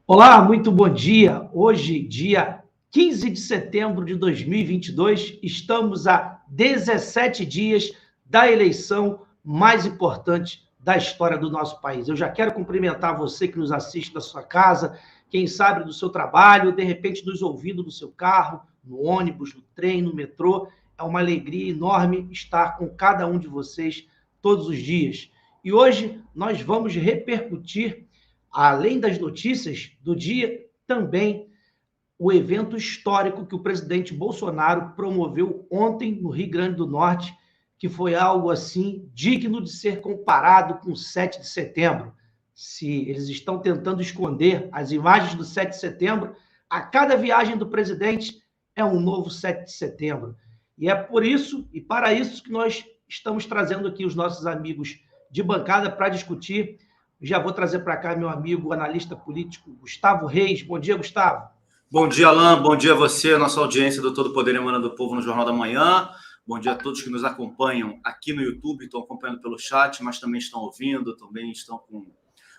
Olá, muito bom dia. Hoje, dia 15 de setembro de 2022, estamos a 17 dias da eleição mais importante da história do nosso país. Eu já quero cumprimentar você que nos assiste da sua casa, quem sabe do seu trabalho, de repente nos ouvindo no seu carro, no ônibus, no trem, no metrô. É uma alegria enorme estar com cada um de vocês todos os dias. E hoje nós vamos repercutir, além das notícias do dia, também o evento histórico que o presidente Bolsonaro promoveu ontem no Rio Grande do Norte, que foi algo assim digno de ser comparado com o 7 de setembro. Se eles estão tentando esconder as imagens do 7 de setembro, a cada viagem do presidente é um novo 7 de setembro. E é por isso e para isso que nós estamos trazendo aqui os nossos amigos de bancada para discutir. Já vou trazer para cá meu amigo, analista político, Gustavo Reis. Bom dia, Gustavo. Bom dia, Alain. Bom dia a você, a nossa audiência do Todo Poder Emanando do Povo no Jornal da Manhã. Bom dia a todos que nos acompanham aqui no YouTube, estão acompanhando pelo chat, mas também estão ouvindo, também estão com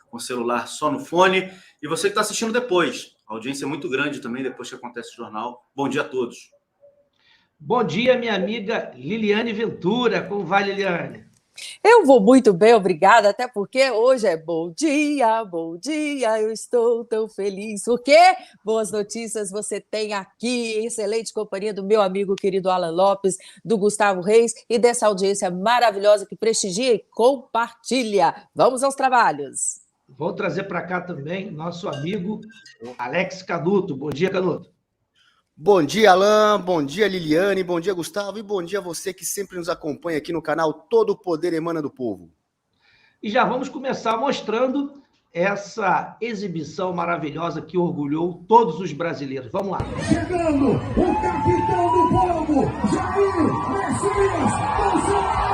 o celular só no fone. E você que está assistindo depois. A audiência é muito grande também, depois que acontece o jornal. Bom dia a todos. Bom dia, minha amiga Liliane Ventura. Como vai, Liliane? Eu vou muito bem, obrigada, até porque hoje é bom dia, eu estou tão feliz, porque boas notícias você tem aqui, excelente companhia do meu amigo querido Alan Lopes, do Gustavo Reis e dessa audiência maravilhosa que prestigia e compartilha. Vamos aos trabalhos. Vou trazer para cá também nosso amigo Alex Canuto. Bom dia, Canuto. Bom dia, Alain, bom dia, Liliane, bom dia, Gustavo, e bom dia a você que sempre nos acompanha aqui no canal Todo o Poder Emana do Povo. E já vamos começar mostrando essa exibição maravilhosa que orgulhou todos os brasileiros. Vamos lá. Chegando o capitão do povo, Jair Messias Bolsonaro!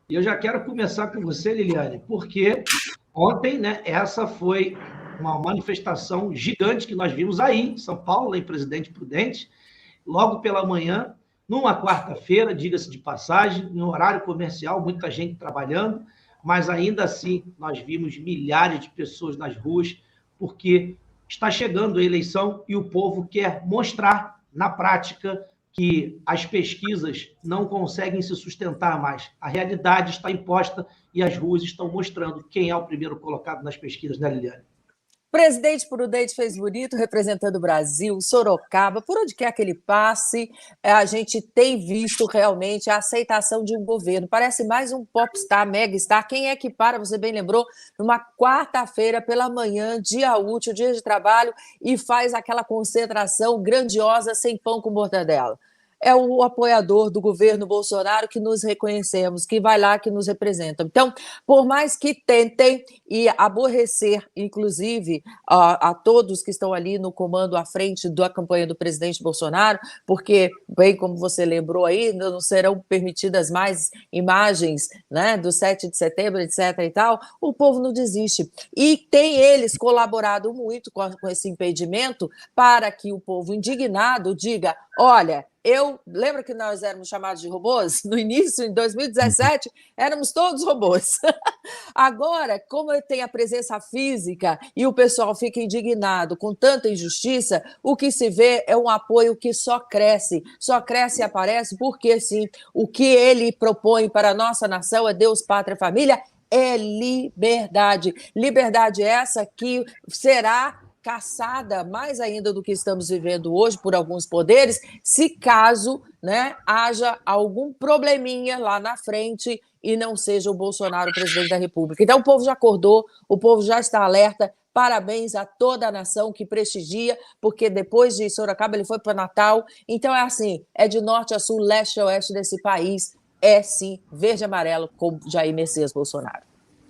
E eu já quero começar com você, Liliane, porque ontem, né, essa foi uma manifestação gigante que nós vimos aí em São Paulo, em Presidente Prudente, logo pela manhã, numa quarta-feira, diga-se de passagem, em horário comercial, muita gente trabalhando, mas ainda assim nós vimos milhares de pessoas nas ruas, porque está chegando a eleição e o povo quer mostrar na prática que as pesquisas não conseguem se sustentar mais. A realidade está imposta e as ruas estão mostrando quem é o primeiro colocado nas pesquisas, né, Liliane? Presidente Prudente fez bonito, representando o Brasil, Sorocaba, por onde quer que ele passe, a gente tem visto realmente a aceitação de um governo. Parece mais um popstar, megastar. Quem é que para, você bem lembrou, numa quarta-feira pela manhã, dia útil, dia de trabalho, e faz aquela concentração grandiosa sem pão com mortadela? É o apoiador do governo Bolsonaro que nos reconhecemos, que vai lá, que nos representa. Então, por mais que tentem e aborrecer, inclusive, a todos que estão ali no comando à frente da campanha do presidente Bolsonaro, porque, bem como você lembrou aí, não serão permitidas mais imagens, né, do 7 de setembro, etc. e tal, o povo não desiste. E tem eles colaborado muito com esse impedimento para que o povo indignado diga, olha, lembra que nós éramos chamados de robôs? No início, em 2017, éramos todos robôs. Agora, como tem a presença física e o pessoal fica indignado com tanta injustiça, o que se vê é um apoio que só cresce e aparece, porque, sim, o que ele propõe para a nossa nação é Deus, Pátria, Família, é liberdade. Liberdade essa que será caçada mais ainda do que estamos vivendo hoje por alguns poderes, se caso, né, haja algum probleminha lá na frente e não seja o Bolsonaro o presidente da República. Então, o povo já acordou, o povo já está alerta. Parabéns a toda a nação que prestigia, porque depois de Sorocaba ele foi para Natal. Então, é assim, é de norte a sul, leste a oeste desse país. É, sim, verde e amarelo com Jair Messias Bolsonaro.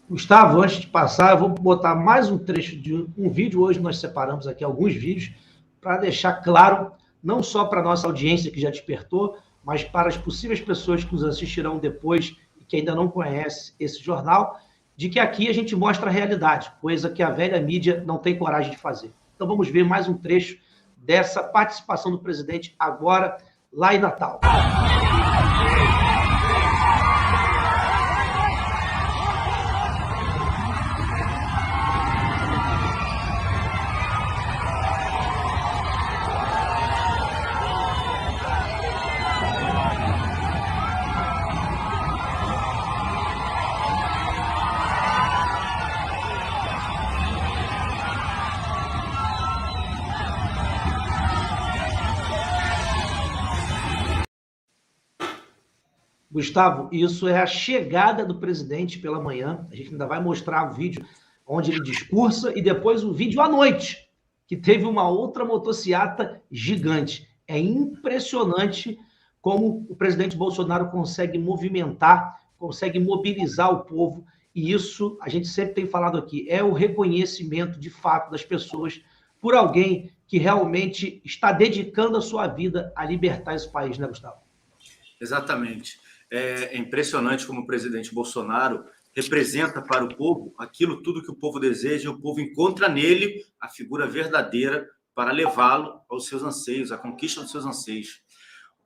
Gustavo, antes de passar, eu vou botar mais um trecho de um vídeo. Hoje nós separamos aqui alguns vídeos para deixar claro, não só para a nossa audiência que já despertou, mas para as possíveis pessoas que nos assistirão depois e que ainda não conhecem esse jornal, de que aqui a gente mostra a realidade, coisa que a velha mídia não tem coragem de fazer. Então vamos ver mais um trecho dessa participação do presidente agora, lá em Natal. Gustavo, isso é a chegada do presidente pela manhã. A gente ainda vai mostrar o vídeo onde ele discursa e depois o vídeo à noite, que teve uma outra motociata gigante. É impressionante como o presidente Bolsonaro consegue movimentar, consegue mobilizar o povo. E isso, a gente sempre tem falado aqui, é o reconhecimento de fato das pessoas por alguém que realmente está dedicando a sua vida a libertar esse país, né, Gustavo? Exatamente. É impressionante como o presidente Bolsonaro representa para o povo aquilo tudo que o povo deseja, e o povo encontra nele a figura verdadeira para levá-lo aos seus anseios, à conquista dos seus anseios.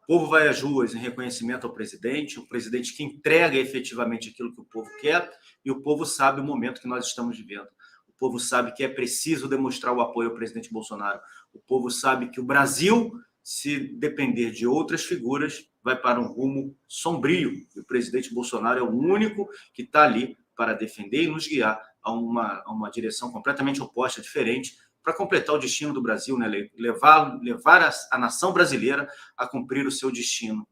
O povo vai às ruas em reconhecimento ao presidente, o presidente que entrega efetivamente aquilo que o povo quer, e o povo sabe o momento que nós estamos vivendo. O povo sabe que é preciso demonstrar o apoio ao presidente Bolsonaro. O povo sabe que o Brasil, se depender de outras figuras, vai para um rumo sombrio. E o presidente Bolsonaro é o único que está ali para defender e nos guiar a uma direção completamente oposta, diferente, para completar o destino do Brasil, né? levar a nação brasileira a cumprir o seu destino.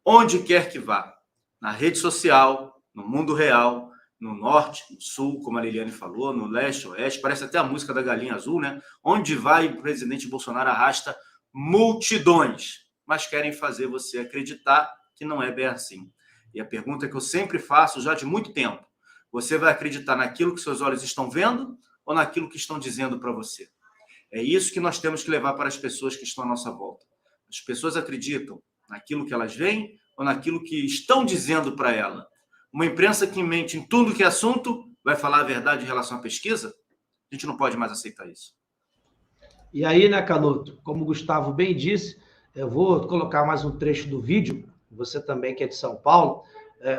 Onde quer que vá, na rede social, no mundo real, no norte, no sul, como a Liliane falou, no leste, oeste, parece até a música da Galinha Azul, né? Onde vai, o presidente Bolsonaro arrasta multidões, mas querem fazer você acreditar que não é bem assim. E a pergunta que eu sempre faço já de muito tempo: você vai acreditar naquilo que seus olhos estão vendo ou naquilo que estão dizendo para você? É isso que nós temos que levar para as pessoas que estão à nossa volta. As pessoas acreditam naquilo que elas veem ou naquilo que estão dizendo para ela? Uma imprensa que mente em tudo que é assunto vai falar a verdade em relação à pesquisa? A gente não pode mais aceitar isso. E aí, né, Canuto, como o Gustavo bem disse, eu vou colocar mais um trecho do vídeo, você também que é de São Paulo,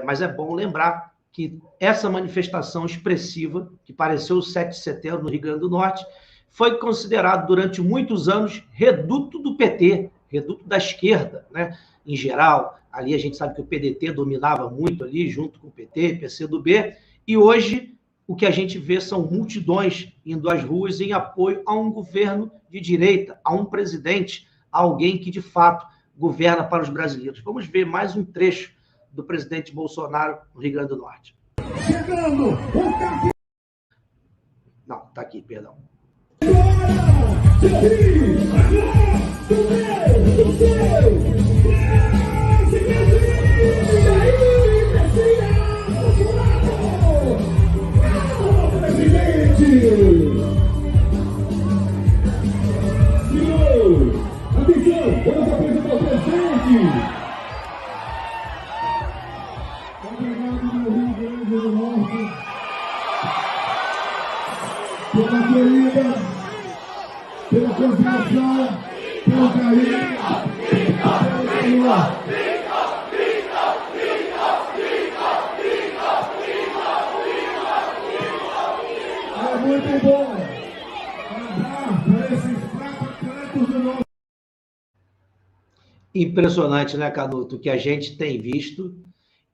mas é bom lembrar que essa manifestação expressiva, que pareceu o 7 de setembro no Rio Grande do Norte, foi considerado durante muitos anos reduto do PT, reduto da esquerda, né? Em geral, ali a gente sabe que o PDT dominava muito ali, junto com o PT, PCdoB, e hoje o que a gente vê são multidões indo às ruas em apoio a um governo de direita, a um presidente, a alguém que, de fato, governa para os brasileiros. Vamos ver mais um trecho do presidente Bolsonaro no Rio Grande do Norte. Chegando o capitão. Não, tá aqui, perdão. Pela querida, pela confiança, pelo carinho, é muito bom andar por esses quatro cantos do nosso. Impressionante, né, Canuto, que a gente tem visto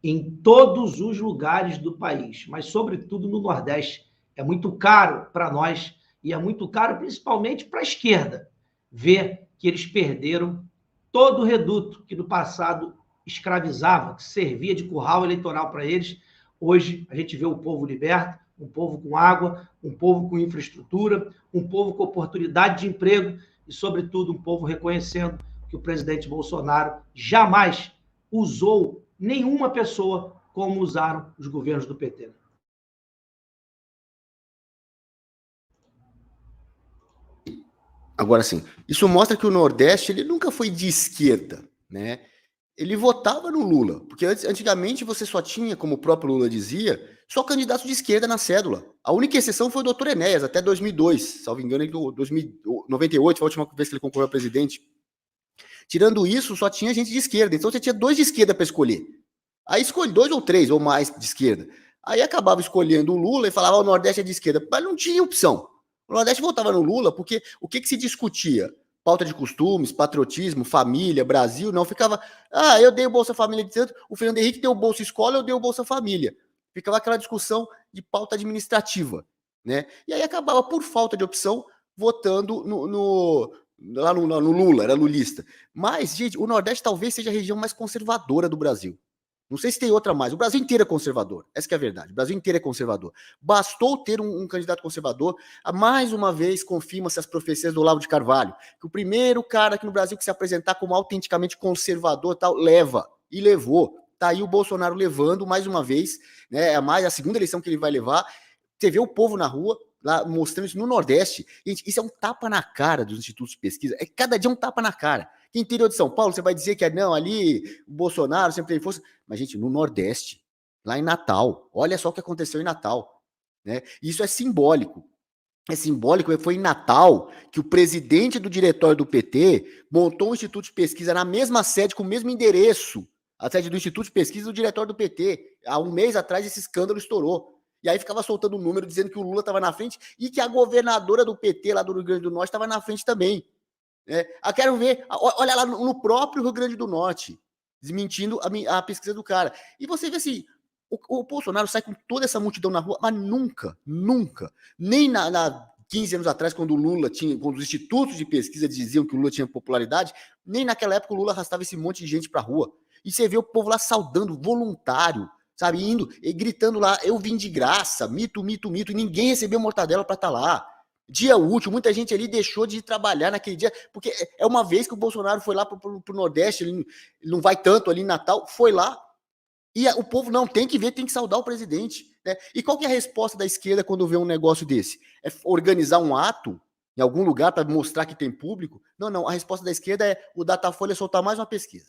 em todos os lugares do país, mas sobretudo no Nordeste. É muito caro para nós e é muito caro principalmente para a esquerda ver que eles perderam todo o reduto que no passado escravizava, que servia de curral eleitoral para eles. Hoje a gente vê o povo liberto, um povo com água, um povo com infraestrutura, um povo com oportunidade de emprego e, sobretudo, um povo reconhecendo que o presidente Bolsonaro jamais usou nenhuma pessoa como usaram os governos do PT. Agora, sim, isso mostra que o Nordeste ele nunca foi de esquerda, né? Ele votava no Lula, porque antigamente você só tinha, como o próprio Lula dizia, só candidato de esquerda na cédula. A única exceção foi o Dr. Enéas, até 2002, salvo engano, em 98, foi a última vez que ele concorreu a presidente. Tirando isso, só tinha gente de esquerda, então você tinha 2 de esquerda para escolher. Aí escolhe 2 ou 3 ou mais de esquerda. Aí acabava escolhendo o Lula e falava, o Nordeste é de esquerda, mas não tinha opção. O Nordeste votava no Lula porque o que se discutia? Pauta de costumes, patriotismo, família, Brasil, não ficava, eu dei o Bolsa Família de tanto, o Fernando Henrique deu o Bolsa Escola, eu dei o Bolsa Família. Ficava aquela discussão de pauta administrativa, né? E aí acabava, por falta de opção, votando no Lula, era lulista. Mas, gente, o Nordeste talvez seja a região mais conservadora do Brasil. Não sei se tem outra mais. O Brasil inteiro é conservador. Essa que é a verdade. O Brasil inteiro é conservador. Bastou ter um candidato conservador. Mais uma vez, confirma-se as profecias do Olavo de Carvalho, que o primeiro cara aqui no Brasil que se apresentar como autenticamente conservador tal, leva. E levou. Tá aí o Bolsonaro levando, mais uma vez, né? A segunda eleição que ele vai levar. Você vê o povo na rua, lá mostrando isso no Nordeste. Gente, isso é um tapa na cara dos institutos de pesquisa. É cada dia um tapa na cara. Que interior de São Paulo, você vai dizer que não, ali o Bolsonaro sempre teve força. Mas, gente, no Nordeste, lá em Natal, olha só o que aconteceu em Natal. Né? Isso é simbólico. É simbólico, foi em Natal que o presidente do diretório do PT montou um instituto de pesquisa na mesma sede, com o mesmo endereço. A sede do Instituto de Pesquisa do diretório do PT. Há um mês atrás esse escândalo estourou. E aí ficava soltando um número dizendo que o Lula estava na frente e que a governadora do PT lá do Rio Grande do Norte estava na frente também. Quero ver, olha lá no próprio Rio Grande do Norte, desmentindo a pesquisa do cara. E você vê assim, o Bolsonaro sai com toda essa multidão na rua, mas nunca, nem na 15 anos atrás, quando o Lula tinha, quando os institutos de pesquisa diziam que o Lula tinha popularidade, nem naquela época o Lula arrastava esse monte de gente pra rua. E você vê o povo lá saudando, voluntário, sabe, indo e gritando lá, eu vim de graça, mito, e ninguém recebeu mortadela pra estar lá. Dia útil, muita gente ali deixou de ir trabalhar naquele dia, porque é uma vez que o Bolsonaro foi lá pro Nordeste, ele não vai tanto ali em Natal, foi lá, e o povo não, tem que ver, tem que saudar o presidente. Né? E qual que é a resposta da esquerda quando vê um negócio desse? É organizar um ato em algum lugar para mostrar que tem público? Não, a resposta da esquerda é o Datafolha soltar mais uma pesquisa.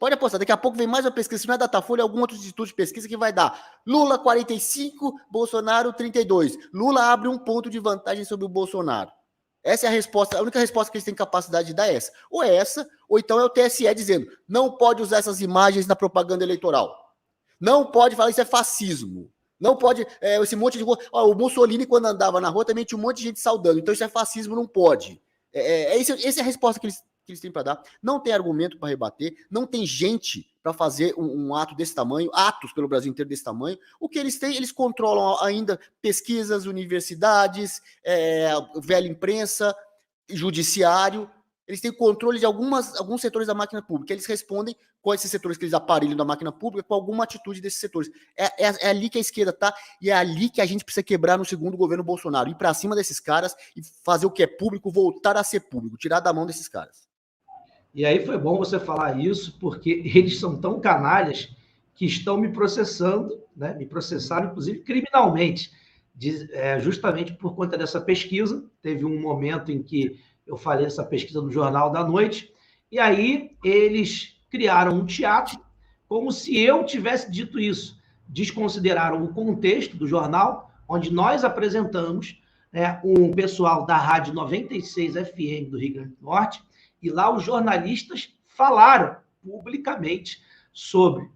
Pode apostar, daqui a pouco vem mais uma pesquisa, se não é Datafolha, é algum outro instituto de pesquisa que vai dar Lula 45, Bolsonaro 32. Lula abre um ponto de vantagem sobre o Bolsonaro. Essa é a resposta, a única resposta que eles têm capacidade de dar é essa. Ou é essa, ou então é o TSE dizendo, não pode usar essas imagens na propaganda eleitoral. Não pode falar, isso é fascismo. Não pode, esse monte de... o Mussolini, quando andava na rua, também tinha um monte de gente saudando. Então isso é fascismo, não pode. Essa é a resposta que eles têm para dar. Não tem argumento para rebater, não tem gente para fazer um ato desse tamanho, atos pelo Brasil inteiro desse tamanho. O que eles têm, eles controlam ainda pesquisas, universidades, velha imprensa, judiciário. Eles têm controle de alguns setores da máquina pública. Eles respondem com esses setores que eles aparelham da máquina pública com alguma atitude desses setores. É ali que a esquerda está e é ali que a gente precisa quebrar no segundo governo Bolsonaro. Ir para cima desses caras e fazer o que é público voltar a ser público. Tirar da mão desses caras. E aí foi bom você falar isso, porque eles são tão canalhas que estão me processando, né? Me processaram, inclusive, criminalmente, justamente por conta dessa pesquisa. Teve um momento em que eu falei essa pesquisa no Jornal da Noite, e aí eles criaram um teatro como se eu tivesse dito isso. Desconsideraram o contexto do jornal, onde nós apresentamos, né, um pessoal da Rádio 96 FM do Rio Grande do Norte, e lá os jornalistas falaram publicamente sobre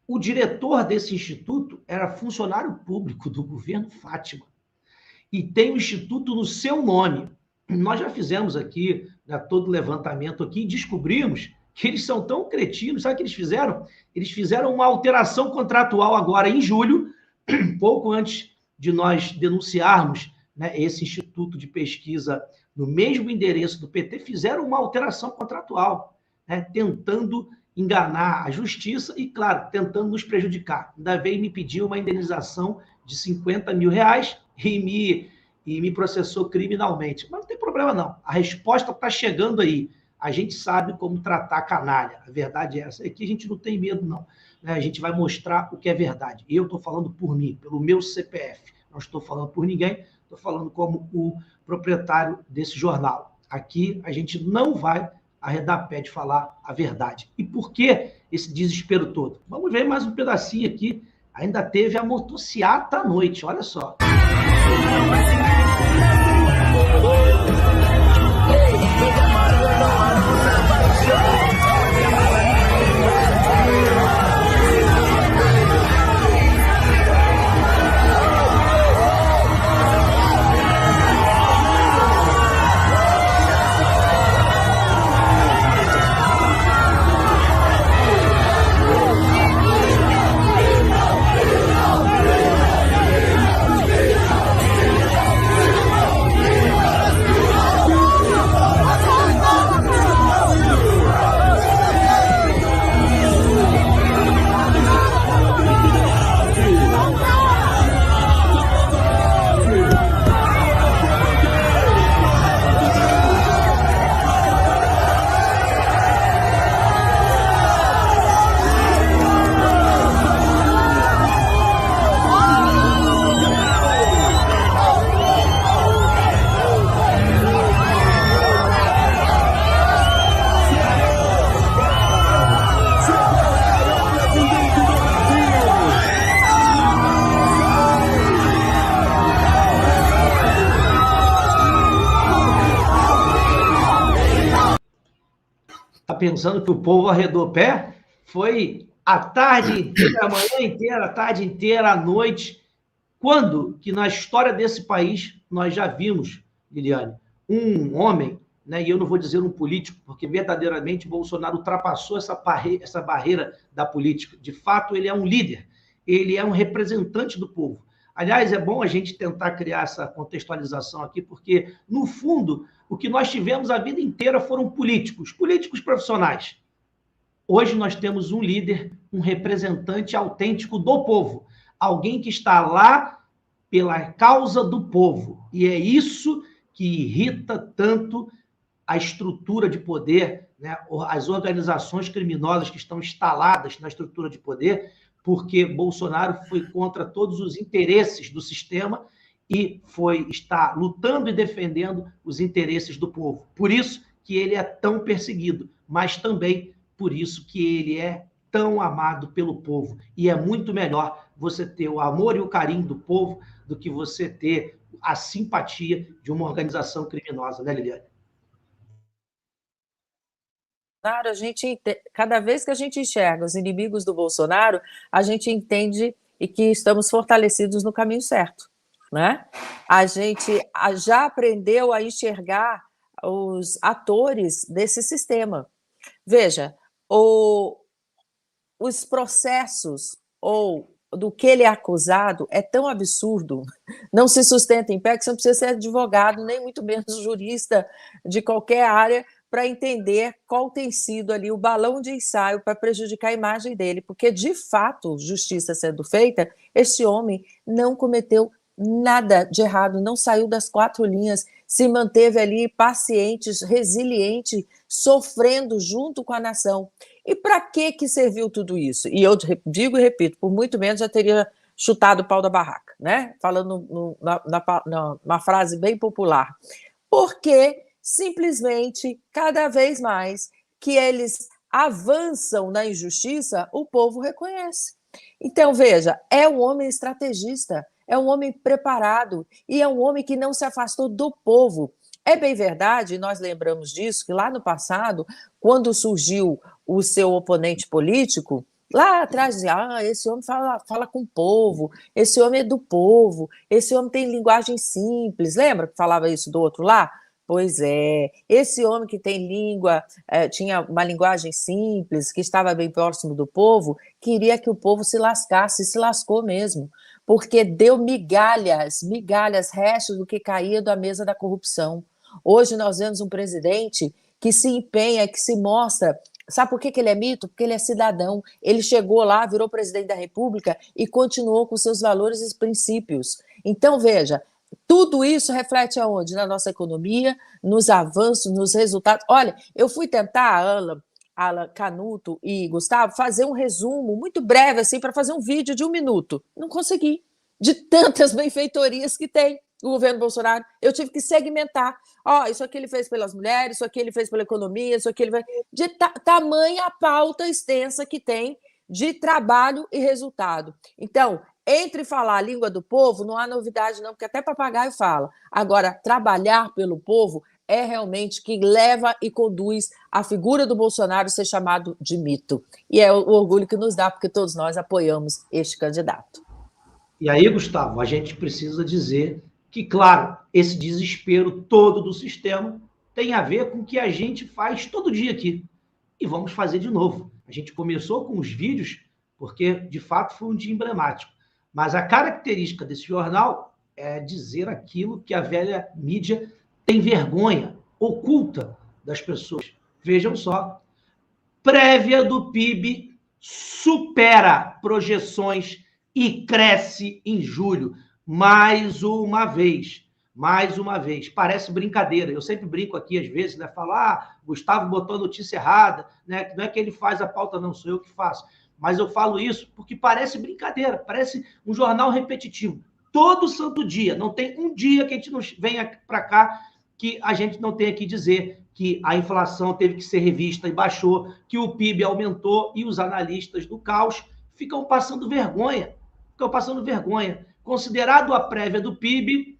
o diretor desse instituto era funcionário público do governo Fátima e tem o instituto no seu nome. Nós já fizemos aqui, né, todo levantamento aqui e descobrimos que eles são tão cretinos. Sabe o que eles fizeram? Eles fizeram uma alteração contratual agora em julho, pouco antes de nós denunciarmos, né, esse instituto de pesquisa no mesmo endereço do PT, fizeram uma alteração contratual, né, tentando enganar a justiça e, claro, tentando nos prejudicar. Ainda veio me pedir uma indenização de R$50 mil e me processou criminalmente. Mas não tem problema, não. A resposta está chegando aí. A gente sabe como tratar a canalha. A verdade é essa. Aqui a gente não tem medo, não. A gente vai mostrar o que é verdade. Eu estou falando por mim, pelo meu CPF. Não estou falando por ninguém, estou falando como o proprietário desse jornal. Aqui a gente não vai arredar pé de falar a verdade. E por que esse desespero todo? Vamos ver mais um pedacinho aqui. Ainda teve a motociata à noite, olha só. Pensando que o povo arredou o pé, foi a tarde inteira, a manhã inteira, a tarde inteira, a noite. Quando que na história desse país nós já vimos, Liliane, um homem, né, e eu não vou dizer um político, porque verdadeiramente Bolsonaro ultrapassou essa barreira da política. De fato, ele é um líder, ele é um representante do povo. Aliás, é bom a gente tentar criar essa contextualização aqui, porque, no fundo, o que nós tivemos a vida inteira foram políticos profissionais. Hoje nós temos um líder, um representante autêntico do povo, alguém que está lá pela causa do povo. E é isso que irrita tanto a estrutura de poder, né? As organizações criminosas que estão instaladas na estrutura de poder, porque Bolsonaro foi contra todos os interesses do sistema e está lutando e defendendo os interesses do povo. Por isso que ele é tão perseguido, mas também por isso que ele é tão amado pelo povo. E é muito melhor você ter o amor e o carinho do povo do que você ter a simpatia de uma organização criminosa, né, Liliane? Cada vez que a gente enxerga os inimigos do Bolsonaro, a gente entende e que estamos fortalecidos no caminho certo, né? A gente já aprendeu a enxergar os atores desse sistema. Veja, os processos ou do que ele é acusado é tão absurdo, não se sustenta em pé, que você não precisa ser advogado, nem muito menos jurista de qualquer área, para entender qual tem sido ali o balão de ensaio para prejudicar a imagem dele, porque, de fato, justiça sendo feita, esse homem não cometeu nada de errado, não saiu das quatro linhas, se manteve ali paciente, resiliente, sofrendo junto com a nação. E para que serviu tudo isso? E eu digo e repito, por muito menos já teria chutado o pau da barraca, né? Falando numa frase bem popular. Porque simplesmente, cada vez mais que eles avançam na injustiça, o povo reconhece. Então, veja, é um homem estrategista, é um homem preparado e é um homem que não se afastou do povo. É bem verdade, nós lembramos disso, que lá no passado, quando surgiu o seu oponente político, lá atrás dizia, esse homem fala com o povo, esse homem é do povo, esse homem tem linguagem simples. Lembra que falava isso do outro lá? Pois é, esse homem que tem tinha uma linguagem simples, que estava bem próximo do povo, queria que o povo se lascasse, se lascou mesmo, porque deu migalhas, restos do que caía da mesa da corrupção. Hoje nós vemos um presidente que se empenha, que se mostra Sabe por que ele é mito? Porque ele é cidadão. Ele chegou lá, virou presidente da República e continuou com seus valores e princípios. Então, veja, tudo isso reflete aonde? Na nossa economia, nos avanços, nos resultados. Olha, eu fui tentar, Alan Canuto e Gustavo, fazer um resumo muito breve, assim, para fazer um vídeo de 1 minuto. Não consegui. De tantas benfeitorias que tem o governo Bolsonaro, eu tive que segmentar. Isso aqui ele fez pelas mulheres, isso aqui ele fez pela economia, isso aqui ele fez... De tamanha a pauta extensa que tem de trabalho e resultado. Então, entre falar a língua do povo, não há novidade não, porque até papagaio fala. Agora, trabalhar pelo povo é realmente que leva e conduz a figura do Bolsonaro ser chamado de mito. E é o orgulho que nos dá, porque todos nós apoiamos este candidato. E aí, Gustavo, a gente precisa dizer que, claro, esse desespero todo do sistema tem a ver com o que a gente faz todo dia aqui. E vamos fazer de novo. A gente começou com os vídeos, porque, de fato, foi um dia emblemático. Mas a característica desse jornal é dizer aquilo que a velha mídia tem vergonha, oculta das pessoas. Vejam só. Prévia do PIB supera projeções e cresce em julho. Mais uma vez. Parece brincadeira. Eu sempre brinco aqui, às vezes, né? Falo, Gustavo botou a notícia errada, né? Não é que ele faz a pauta, não, sou eu que faço. Mas eu falo isso porque parece brincadeira, parece um jornal repetitivo. Todo santo dia, não tem um dia que a gente não venha para cá que a gente não tenha que dizer que a inflação teve que ser revista e baixou, que o PIB aumentou e os analistas do caos ficam passando vergonha. Considerado a prévia do PIB,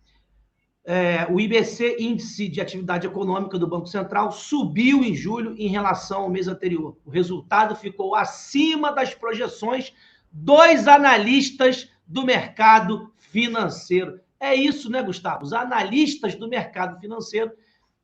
o IBC, Índice de Atividade Econômica do Banco Central, subiu em julho em relação ao mês anterior. O resultado ficou acima das projeções dos analistas do mercado financeiro. É isso, né, Gustavo? Os analistas do mercado financeiro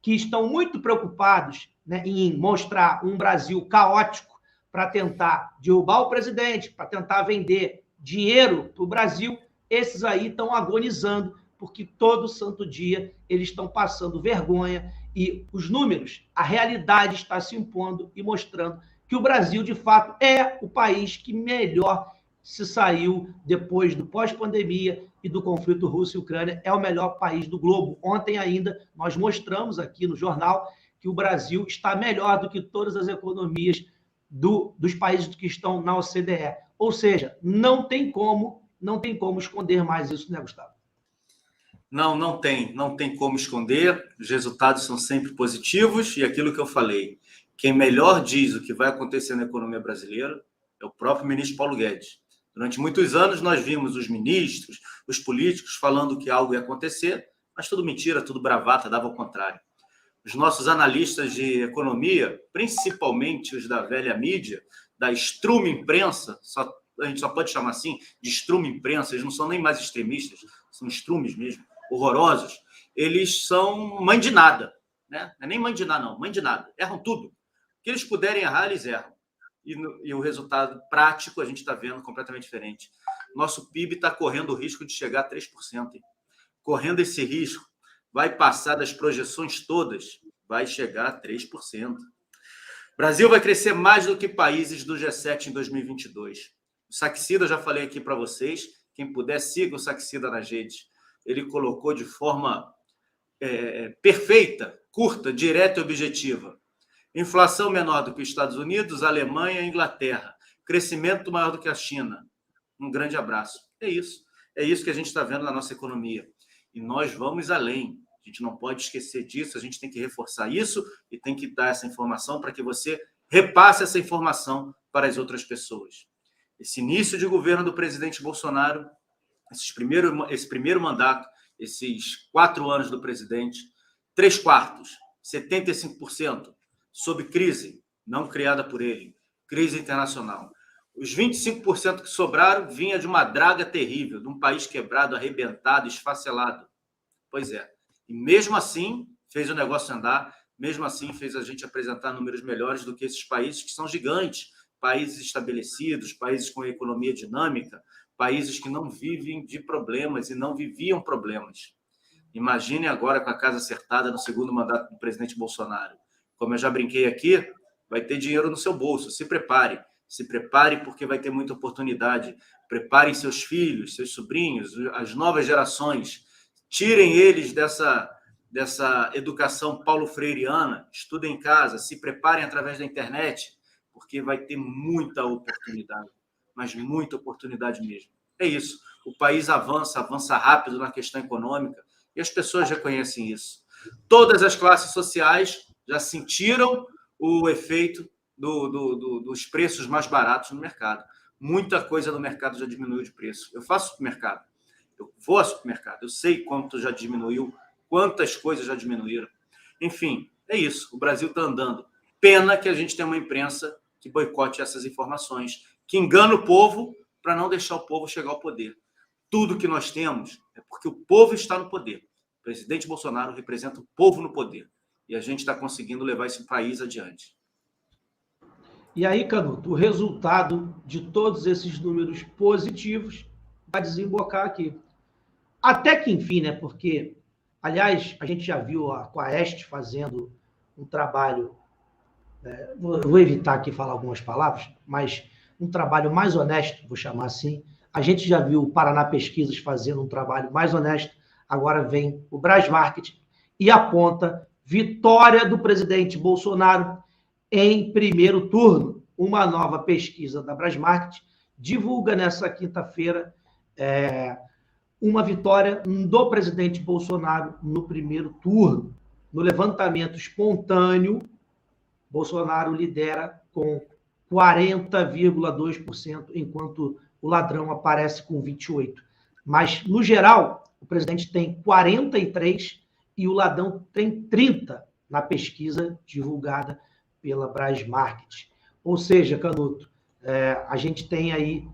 que estão muito preocupados, né, em mostrar um Brasil caótico para tentar derrubar o presidente, para tentar vender dinheiro para o Brasil, esses aí estão agonizando, porque todo santo dia eles estão passando vergonha e os números, a realidade está se impondo e mostrando que o Brasil, de fato, é o país que melhor se saiu depois do pós-pandemia e do conflito Rússia e Ucrânia, é o melhor país do globo. Ontem ainda nós mostramos aqui no jornal que o Brasil está melhor do que todas as economias dos países que estão na OCDE. Ou seja, não tem como esconder mais isso, né, Gustavo? Não tem como esconder. Os resultados são sempre positivos e aquilo que eu falei, quem melhor diz o que vai acontecer na economia brasileira é o próprio ministro Paulo Guedes. Durante muitos anos nós vimos os ministros, os políticos falando que algo ia acontecer, mas tudo mentira, tudo bravata, dava ao contrário. Os nossos analistas de economia, principalmente os da velha mídia, da estrume imprensa, a gente só pode chamar assim, de estrume imprensa, eles não são nem mais extremistas, são estrumes mesmo, horrorosos, eles são mãe de nada, né? Não é nem mãe de nada, não, mãe de nada, erram tudo. O que eles puderem errar, eles erram. E o resultado prático a gente está vendo completamente diferente. Nosso PIB está correndo o risco de chegar a 3%. Hein? Correndo esse risco, vai passar das projeções todas, vai chegar a 3%. O Brasil vai crescer mais do que países do G7 em 2022. O Saxida, já falei aqui para vocês, quem puder, siga o Saxida nas redes. Ele colocou de forma perfeita, curta, direta e objetiva. Inflação menor do que os Estados Unidos, Alemanha e Inglaterra. Crescimento maior do que a China. Um grande abraço. É isso que a gente está vendo na nossa economia. E nós vamos além. A gente não pode esquecer disso, a gente tem que reforçar isso e tem que dar essa informação para que você repasse essa informação para as outras pessoas. Esse início de governo do presidente Bolsonaro, esse primeiro mandato, esses 4 anos do presidente, 3/4, 75%, sob crise, não criada por ele, crise internacional. Os 25% que sobraram vinha de uma draga terrível, de um país quebrado, arrebentado, esfacelado. Pois é. E mesmo assim, fez o negócio andar, mesmo assim fez a gente apresentar números melhores do que esses países que são gigantes, países estabelecidos, países com economia dinâmica, países que não vivem de problemas e não viviam problemas. Imagine agora com a casa acertada no segundo mandato do presidente Bolsonaro. Como eu já brinquei aqui, vai ter dinheiro no seu bolso. Se prepare porque vai ter muita oportunidade. Preparem seus filhos, seus sobrinhos, as novas gerações. Tirem eles dessa educação paulo-freireana, estudem em casa, se preparem através da internet, porque vai ter muita oportunidade, mas muita oportunidade mesmo. É isso. O país avança rápido na questão econômica, e as pessoas reconhecem isso. Todas as classes sociais já sentiram o efeito dos preços mais baratos no mercado. Muita coisa no mercado já diminuiu de preço. Eu faço supermercado, eu vou ao supermercado, eu sei quanto já diminuiu, quantas coisas já diminuíram. Enfim, é isso. O Brasil está andando. Pena que a gente tem uma imprensa que boicote essas informações, que engana o povo para não deixar o povo chegar ao poder. Tudo que nós temos é porque o povo está no poder. O presidente Bolsonaro representa o povo no poder. E a gente está conseguindo levar esse país adiante. E aí, Canuto, o resultado de todos esses números positivos vai desembocar aqui. Até que enfim, né? Porque, aliás, a gente já viu a Quaest fazendo um trabalho, vou evitar aqui falar algumas palavras, mas um trabalho mais honesto, vou chamar assim. A gente já viu o Paraná Pesquisas fazendo um trabalho mais honesto. Agora vem o Brasmarket e aponta vitória do presidente Bolsonaro em primeiro turno. Uma nova pesquisa da Brasmarket divulga nessa quinta-feira uma vitória do presidente Bolsonaro no primeiro turno. No levantamento espontâneo, Bolsonaro lidera com 40,2%, enquanto o ladrão aparece com 28%. Mas, no geral, o presidente tem 43% e o ladrão tem 30% na pesquisa divulgada pela Brasmarket. Ou seja, Canuto, a gente tem aí,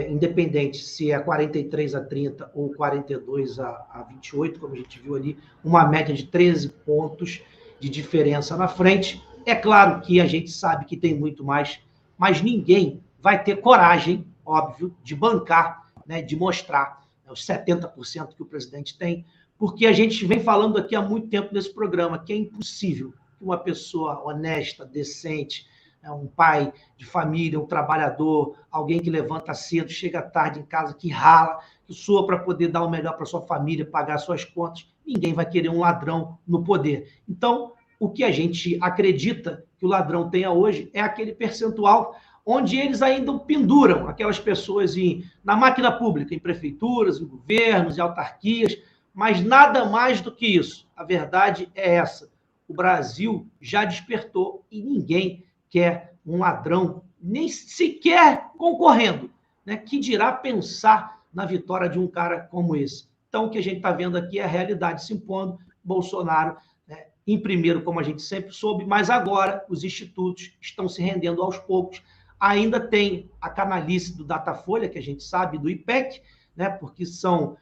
independente se é 43-30 ou 42-28, como a gente viu ali, uma média de 13 pontos de diferença na frente. É claro que a gente sabe que tem muito mais, mas ninguém vai ter coragem, óbvio, de bancar, né, de mostrar os 70% que o presidente tem, porque a gente vem falando aqui há muito tempo nesse programa que é impossível que uma pessoa honesta, decente, um pai de família, um trabalhador, alguém que levanta cedo, chega tarde em casa, que rala, que sua para poder dar o melhor para sua família, pagar suas contas, ninguém vai querer um ladrão no poder. Então, o que a gente acredita que o ladrão tenha hoje é aquele percentual onde eles ainda penduram aquelas pessoas na máquina pública, em prefeituras, em governos, em autarquias, mas nada mais do que isso. A verdade é essa. O Brasil já despertou e ninguém quer um ladrão, nem sequer concorrendo, né? Que dirá pensar na vitória de um cara como esse. Então, o que a gente está vendo aqui é a realidade se impondo. Bolsonaro, né, em primeiro, como a gente sempre soube, mas agora os institutos estão se rendendo aos poucos. Ainda tem a canalice do Datafolha, que a gente sabe, do IPEC, né, porque são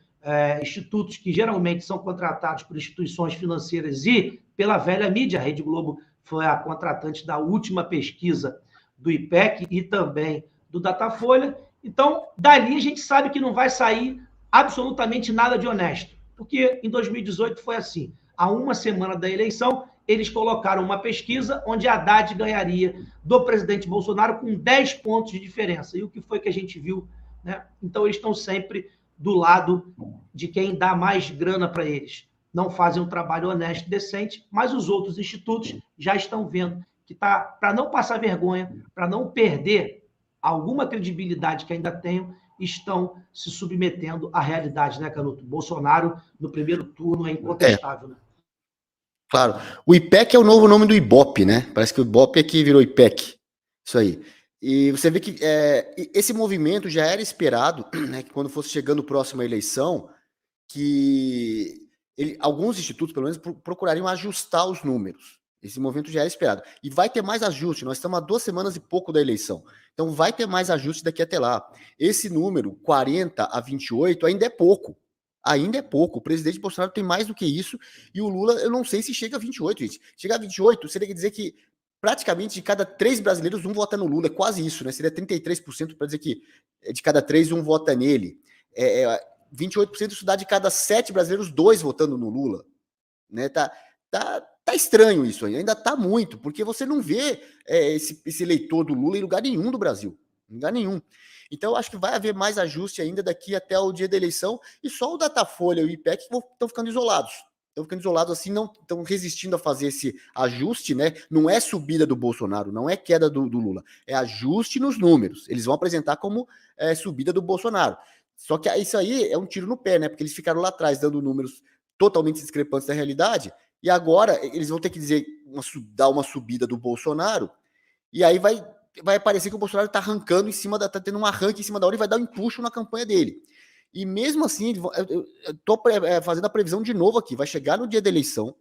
institutos que geralmente são contratados por instituições financeiras e pela velha mídia. A Rede Globo foi a contratante da última pesquisa do IPEC e também do Datafolha. Então, dali a gente sabe que não vai sair absolutamente nada de honesto, porque em 2018 foi assim. Há uma semana da eleição, eles colocaram uma pesquisa onde Haddad ganharia do presidente Bolsonaro com 10 pontos de diferença. E o que foi que a gente viu, né? Então, eles estão sempre do lado de quem dá mais grana para eles. Não fazem um trabalho honesto, decente, mas os outros institutos já estão vendo que para não passar vergonha, para não perder alguma credibilidade que ainda tenham, estão se submetendo à realidade, né, Canuto? Bolsonaro, no primeiro turno, é incontestável, né? Claro. O IPEC é o novo nome do IBOP, né? Parece que o IBOP é que virou IPEC. Isso aí. E você vê que esse movimento já era esperado, né, que quando fosse chegando próximo à eleição, que alguns institutos, pelo menos, procurariam ajustar os números. Esse movimento já era esperado. E vai ter mais ajuste. Nós estamos há 2 semanas e pouco da eleição. Então vai ter mais ajuste daqui até lá. Esse número, 40-28, ainda é pouco. Ainda é pouco. O presidente Bolsonaro tem mais do que isso. E o Lula, eu não sei se chega a 28, gente. Chegar a 28, seria dizer que praticamente de cada 3 brasileiros, um vota no Lula. É quase isso, né? Seria 33% para dizer que de cada 3, um vota nele. 28% isso dá de cada 7 brasileiros, 2 votando no Lula. Né? Tá Tá estranho isso aí, ainda tá muito, porque você não vê esse eleitor do Lula em lugar nenhum do Brasil, em lugar nenhum. Então, eu acho que vai haver mais ajuste ainda daqui até o dia da eleição, e só o Datafolha e o IPEC estão ficando isolados. Estão ficando isolados assim, não estão resistindo a fazer esse ajuste, né? Não é subida do Bolsonaro, não é queda do Lula, é ajuste nos números. Eles vão apresentar como subida do Bolsonaro. Só que isso aí é um tiro no pé, né? Porque eles ficaram lá atrás dando números totalmente discrepantes da realidade, e agora eles vão ter que dizer dar uma subida do Bolsonaro, e aí vai parecer que o Bolsonaro está arrancando tá tendo um arranque em cima da hora e vai dar um empuxo na campanha dele. E mesmo assim, eu estou fazendo a previsão de novo aqui, vai chegar no dia da eleição,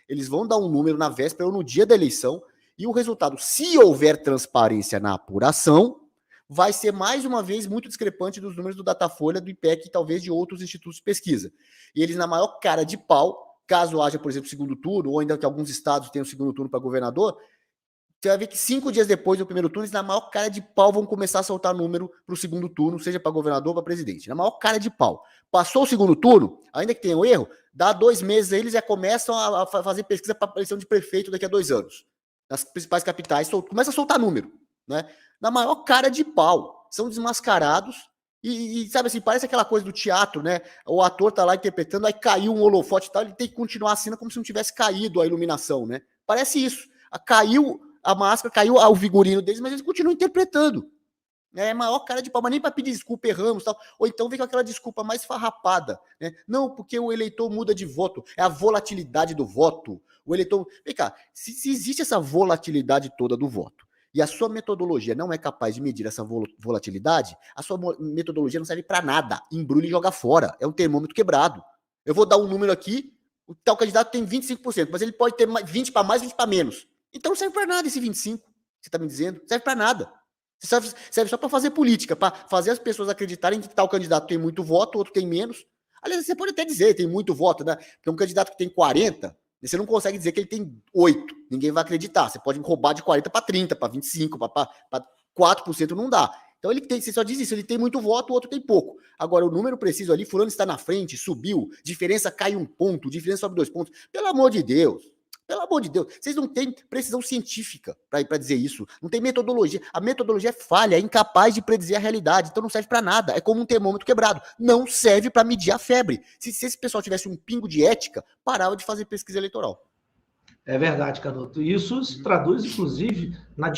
eles vão dar um número na véspera ou no dia da eleição, e o resultado, se houver transparência na apuração, vai ser mais uma vez muito discrepante dos números do Datafolha, do IPEC e talvez de outros institutos de pesquisa. E eles, na maior cara de pau, caso haja, por exemplo, segundo turno, ou ainda que alguns estados tenham segundo turno para governador, você vai ver que 5 dias depois do primeiro turno, eles na maior cara de pau vão começar a soltar número para o segundo turno, seja para governador ou para presidente. Na maior cara de pau. Passou o segundo turno, ainda que tenha um erro, dá 2 meses aí, eles já começam a fazer pesquisa para a eleição de prefeito daqui a 2 anos. Nas principais capitais, começa a soltar número, né? Na maior cara de pau. São desmascarados e sabe assim, parece aquela coisa do teatro, né? O ator tá lá interpretando, aí caiu um holofote e tal, ele tem que continuar a cena como se não tivesse caído a iluminação, né? Parece isso. Caiu a máscara, caiu o figurino deles, mas eles continuam interpretando. É maior cara de pau, mas nem para pedir desculpa, erramos, tal. Ou então vem com aquela desculpa mais farrapada, né? Não, porque o eleitor muda de voto, é a volatilidade do voto. O eleitor... Vem cá, se existe essa volatilidade toda do voto, e a sua metodologia não é capaz de medir essa volatilidade, a sua metodologia não serve para nada. Embrulha e joga fora. É um termômetro quebrado. Eu vou dar um número aqui, o tal candidato tem 25%, mas ele pode ter 20 para mais, 20 para menos. Então não serve para nada esse 25, você está me dizendo? Não serve para nada. Serve só para fazer política, para fazer as pessoas acreditarem que tal candidato tem muito voto, outro tem menos. Aliás, você pode até dizer, tem muito voto, né? Porque um candidato que tem 40, você não consegue dizer que ele tem 8. Ninguém vai acreditar. Você pode roubar de 40 para 30, para 25, para 4%, não dá. Então você só diz isso, ele tem muito voto, o outro tem pouco. Agora, o número preciso ali, fulano está na frente, subiu, diferença cai 1 ponto, diferença sobe 2 pontos. Pelo amor de Deus. Pelo amor de Deus, vocês não têm precisão científica para dizer isso. Não tem metodologia. A metodologia é falha, é incapaz de predizer a realidade. Então não serve para nada. É como um termômetro quebrado. Não serve para medir a febre. Se esse pessoal tivesse um pingo de ética, parava de fazer pesquisa eleitoral. É verdade, Canuto. Isso se traduz, inclusive, na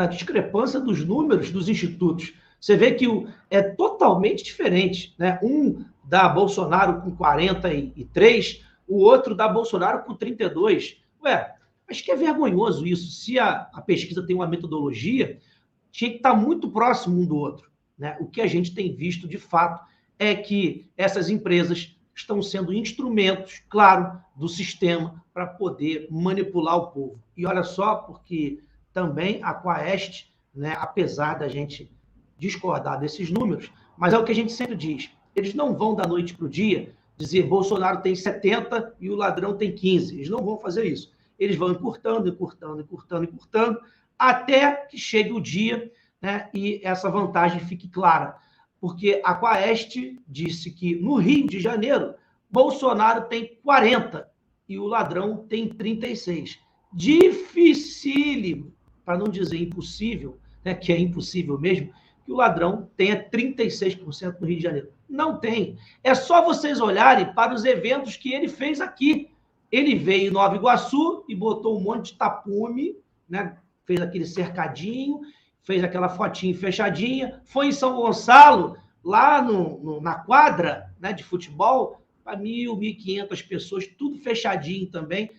discrepância dos números dos institutos. Você vê que é totalmente diferente, né? Um dá Bolsonaro com 43, o outro dá Bolsonaro com 32. Ué, acho que é vergonhoso isso. Se a pesquisa tem uma metodologia, tinha que estar muito próximo um do outro, né? O que a gente tem visto, de fato, é que essas empresas estão sendo instrumentos, claro, do sistema para poder manipular o povo. E olha só, porque também a Quaest, né, apesar da gente discordar desses números, mas é o que a gente sempre diz, eles não vão da noite para o dia dizer Bolsonaro tem 70 e o ladrão tem 15. Eles não vão fazer isso. Eles vão encurtando, até que chegue o dia, né, e essa vantagem fique clara. Porque a Quaest disse que no Rio de Janeiro, Bolsonaro tem 40 e o ladrão tem 36. Dificílimo, para não dizer impossível, né, que é impossível mesmo, que o ladrão tenha 36% no Rio de Janeiro. Não tem. É só vocês olharem para os eventos que ele fez aqui. Ele veio em Nova Iguaçu e botou um monte de tapume, né? Fez aquele cercadinho, fez aquela fotinha fechadinha, foi em São Gonçalo, lá na quadra, né, de futebol, para 1.500 pessoas, tudo fechadinho também.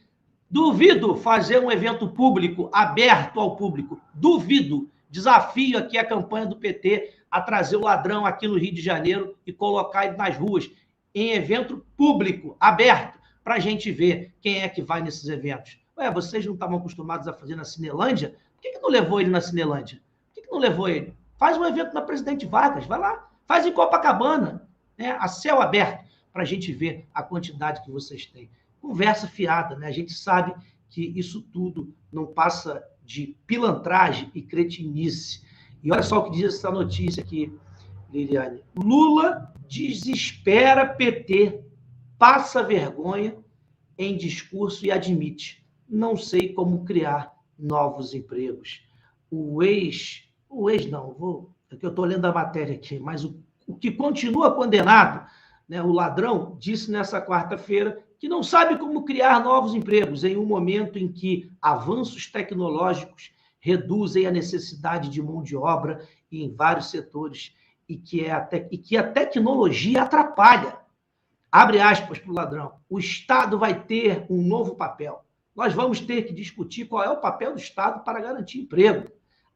Duvido fazer um evento público, aberto ao público. Duvido. Desafio aqui a campanha do PT a trazer o ladrão aqui no Rio de Janeiro e colocar ele nas ruas, em evento público, aberto, para a gente ver quem é que vai nesses eventos. Ué, vocês não estavam acostumados a fazer na Cinelândia? Por que não levou ele na Cinelândia? Por que não levou ele? Faz um evento na Presidente Vargas, vai lá. Faz em Copacabana, né, a céu aberto, para a gente ver a quantidade que vocês têm. Conversa fiada, né? A gente sabe que isso tudo não passa de pilantragem e cretinice. E olha só o que diz essa notícia aqui, Liliane. Lula desespera PT, passa vergonha em discurso e admite: não sei como criar novos empregos. É que eu estou lendo a matéria aqui, mas o que continua condenado, né, o ladrão, disse nessa quarta-feira que não sabe como criar novos empregos em um momento em que avanços tecnológicos reduzem a necessidade de mão de obra em vários setores e que a tecnologia atrapalha. Abre aspas para o ladrão. O Estado vai ter um novo papel. Nós vamos ter que discutir qual é o papel do Estado para garantir emprego,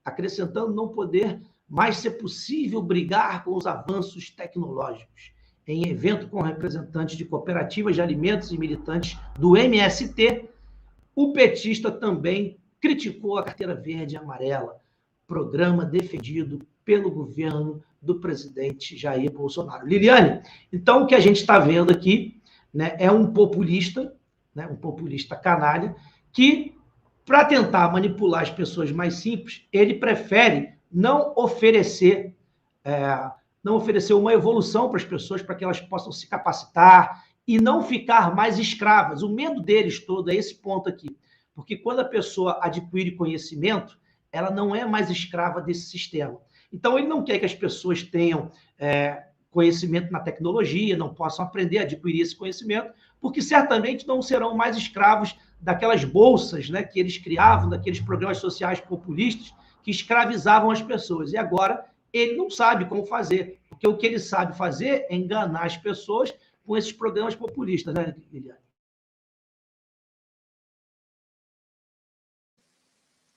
acrescentando não poder mais ser possível brigar com os avanços tecnológicos. Em evento com representantes de cooperativas de alimentos e militantes do MST, o petista também criticou a carteira verde e amarela, programa defendido pelo governo do presidente Jair Bolsonaro. Liliane, então o que a gente está vendo aqui, né, é um populista canalha, que, para tentar manipular as pessoas mais simples, ele prefere não oferecer uma evolução para as pessoas, para que elas possam se capacitar e não ficar mais escravas. O medo deles todo é esse ponto aqui, porque quando a pessoa adquire conhecimento, ela não é mais escrava desse sistema. Então, ele não quer que as pessoas tenham conhecimento na tecnologia, não possam aprender a adquirir esse conhecimento, porque certamente não serão mais escravos daquelas bolsas, né, que eles criavam, daqueles programas sociais populistas que escravizavam as pessoas. E agora ele não sabe como fazer, porque o que ele sabe fazer é enganar as pessoas com esses programas populistas, né, Liliane?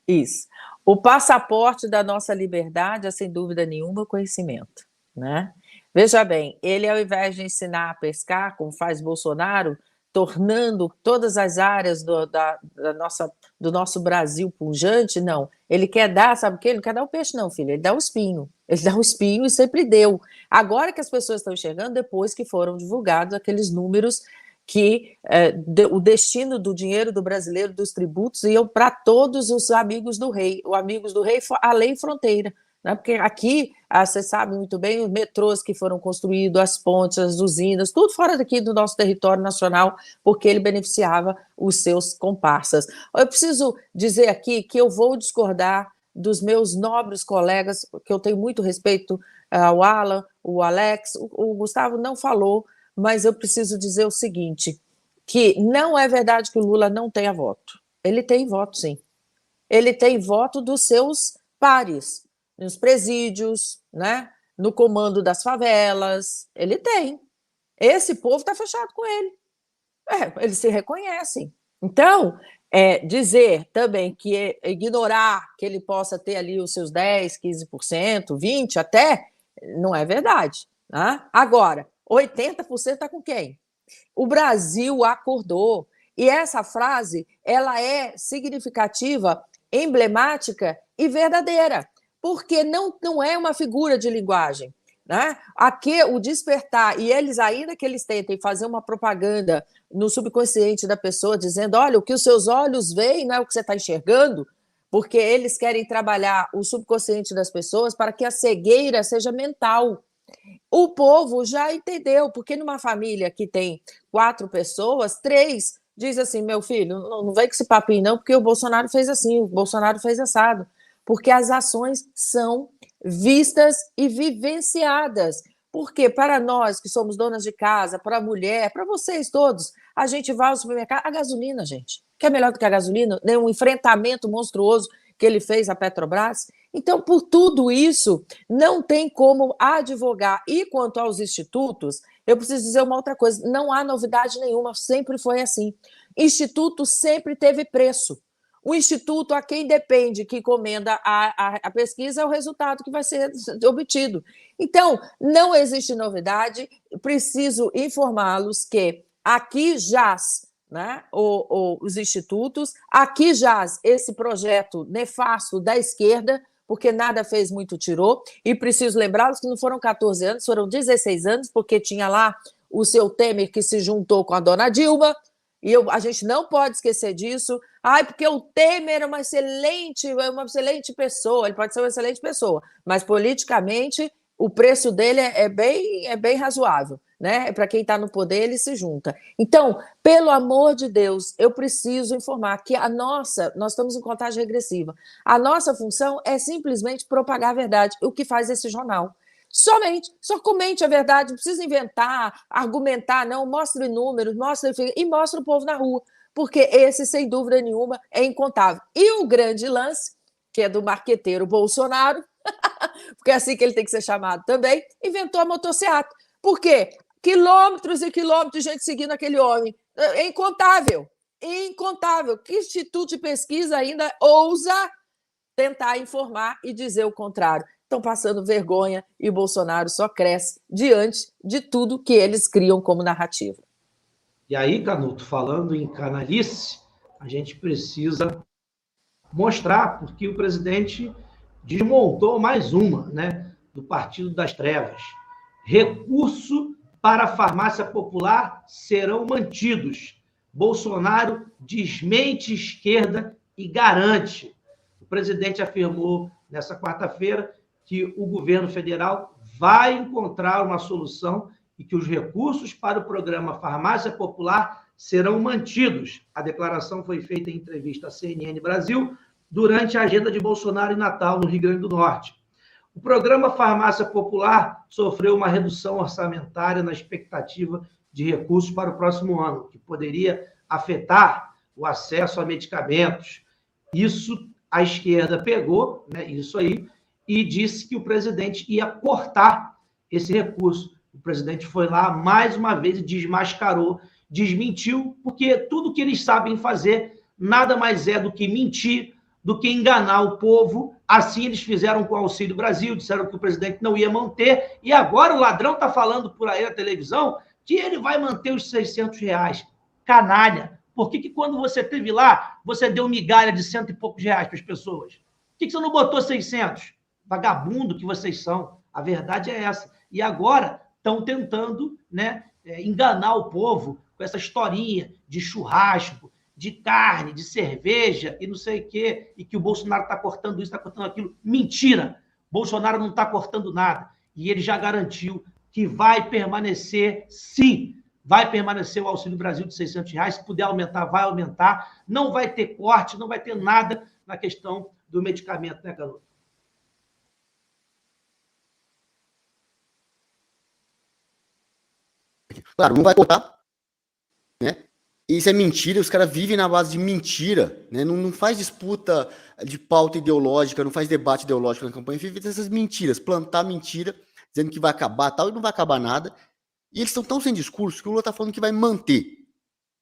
Isso. O passaporte da nossa liberdade é, sem dúvida nenhuma, o conhecimento, né? Veja bem, ele, ao invés de ensinar a pescar, como faz Bolsonaro, tornando todas as áreas do nosso Brasil pujante, não. Ele quer dar, sabe o quê? Ele não quer dar o peixe, não, filho. Ele dá o espinho. Ele dá o espinho e sempre deu. Agora que as pessoas estão enxergando, depois que foram divulgados aqueles números que o destino do dinheiro do brasileiro, dos tributos, iam para todos os amigos do rei. O amigos do rei, além fronteira. Né? Porque aqui, você sabe muito bem, os metrôs que foram construídos, as pontes, as usinas, tudo fora daqui do nosso território nacional, porque ele beneficiava os seus comparsas. Eu preciso dizer aqui que eu vou discordar dos meus nobres colegas, que eu tenho muito respeito ao Alan, o Alex, o Gustavo não falou, mas eu preciso dizer o seguinte, que não é verdade que o Lula não tenha voto. Ele tem voto, sim. Ele tem voto dos seus pares, nos presídios, né? No comando das favelas. Ele tem. Esse povo está fechado com ele. Eles se reconhecem. Então, dizer também que ignorar que ele possa ter ali os seus 10%, 15%, 20% até, não é verdade. Né? Agora, 80% está com quem? O Brasil acordou. E essa frase, ela é significativa, emblemática e verdadeira, porque não é uma figura de linguagem. Né? Aqui, o despertar, e eles, ainda que eles tentem fazer uma propaganda no subconsciente da pessoa, dizendo, olha, o que os seus olhos veem não é o que você está enxergando, porque eles querem trabalhar o subconsciente das pessoas para que a cegueira seja mental. O povo já entendeu, porque numa família que tem 4 pessoas, 3 diz assim, meu filho, não vem com esse papinho não, porque o Bolsonaro fez assim, o Bolsonaro fez assado, porque as ações são vistas e vivenciadas, porque para nós que somos donas de casa, para a mulher, para vocês todos, a gente vai ao supermercado, a gasolina, gente, que é melhor do que a gasolina, né? Um enfrentamento monstruoso que ele fez à Petrobras. Então, por tudo isso, não tem como advogar. E quanto aos institutos, eu preciso dizer uma outra coisa, não há novidade nenhuma, sempre foi assim. Instituto sempre teve preço. O instituto, a quem depende, que comenda a pesquisa, é o resultado que vai ser obtido. Então, não existe novidade, preciso informá-los que aqui jaz, né, os institutos, aqui jaz esse projeto nefasto da esquerda, porque nada fez, muito tirou, e preciso lembrá-los que não foram 14 anos, foram 16 anos, porque tinha lá o seu Temer que se juntou com a dona Dilma, e a gente não pode esquecer disso. Porque o Temer é uma excelente pessoa, ele pode ser uma excelente pessoa, mas politicamente O preço dele é bem razoável, né? Para quem está no poder, ele se junta. Então, pelo amor de Deus, eu preciso informar que nós estamos em contagem regressiva. A nossa função é simplesmente propagar a verdade, o que faz esse jornal. Só comente a verdade, não precisa inventar, argumentar, não, mostre números, e mostre o povo na rua, porque esse, sem dúvida nenhuma, é incontável. E o grande lance, que é do marqueteiro Bolsonaro, porque é assim que ele tem que ser chamado também, inventou a motociata. Por quê? Quilômetros e quilômetros de gente seguindo aquele homem. É incontável. Incontável. Que instituto de pesquisa ainda ousa tentar informar e dizer o contrário? Estão passando vergonha e o Bolsonaro só cresce diante de tudo que eles criam como narrativa. E aí, Canuto, falando em canalice, a gente precisa mostrar, porque o presidente desmontou mais uma, né, do Partido das Trevas. Recurso para a farmácia popular serão mantidos. Bolsonaro desmente esquerda e garante. O presidente afirmou nessa quarta-feira que o governo federal vai encontrar uma solução e que os recursos para o programa Farmácia Popular serão mantidos. A declaração foi feita em entrevista à CNN Brasil durante a agenda de Bolsonaro em Natal, no Rio Grande do Norte. O programa Farmácia Popular sofreu uma redução orçamentária na expectativa de recursos para o próximo ano, que poderia afetar o acesso a medicamentos. Isso a esquerda pegou, né, isso aí, e disse que o presidente ia cortar esse recurso. O presidente foi lá mais uma vez e desmascarou, desmentiu, porque tudo que eles sabem fazer nada mais é do que mentir, do que enganar o povo. Assim eles fizeram com o Auxílio Brasil, disseram que o presidente não ia manter, e agora o ladrão está falando por aí na televisão que ele vai manter os R$600. Canalha! Por que quando você esteve lá, você deu migalha de R$100 e poucos para as pessoas? Por que você não botou 600? Vagabundo que vocês são. A verdade é essa. E agora estão tentando, né, enganar o povo com essa historinha de churrasco, de carne, de cerveja e não sei o quê, e que o Bolsonaro está cortando isso, está cortando aquilo. Mentira! Bolsonaro não está cortando nada. E ele já garantiu que vai permanecer, sim, vai permanecer o Auxílio Brasil de R$600. Se puder aumentar, vai aumentar. Não vai ter corte, não vai ter nada na questão do medicamento, né, garoto? Claro, não vai cortar, né? Isso é mentira, os caras vivem na base de mentira, né? Não faz disputa de pauta ideológica, não faz debate ideológico na campanha, vive essas mentiras, plantar mentira, dizendo que vai acabar tal, e não vai acabar nada. E eles estão tão sem discurso que o Lula está falando que vai manter.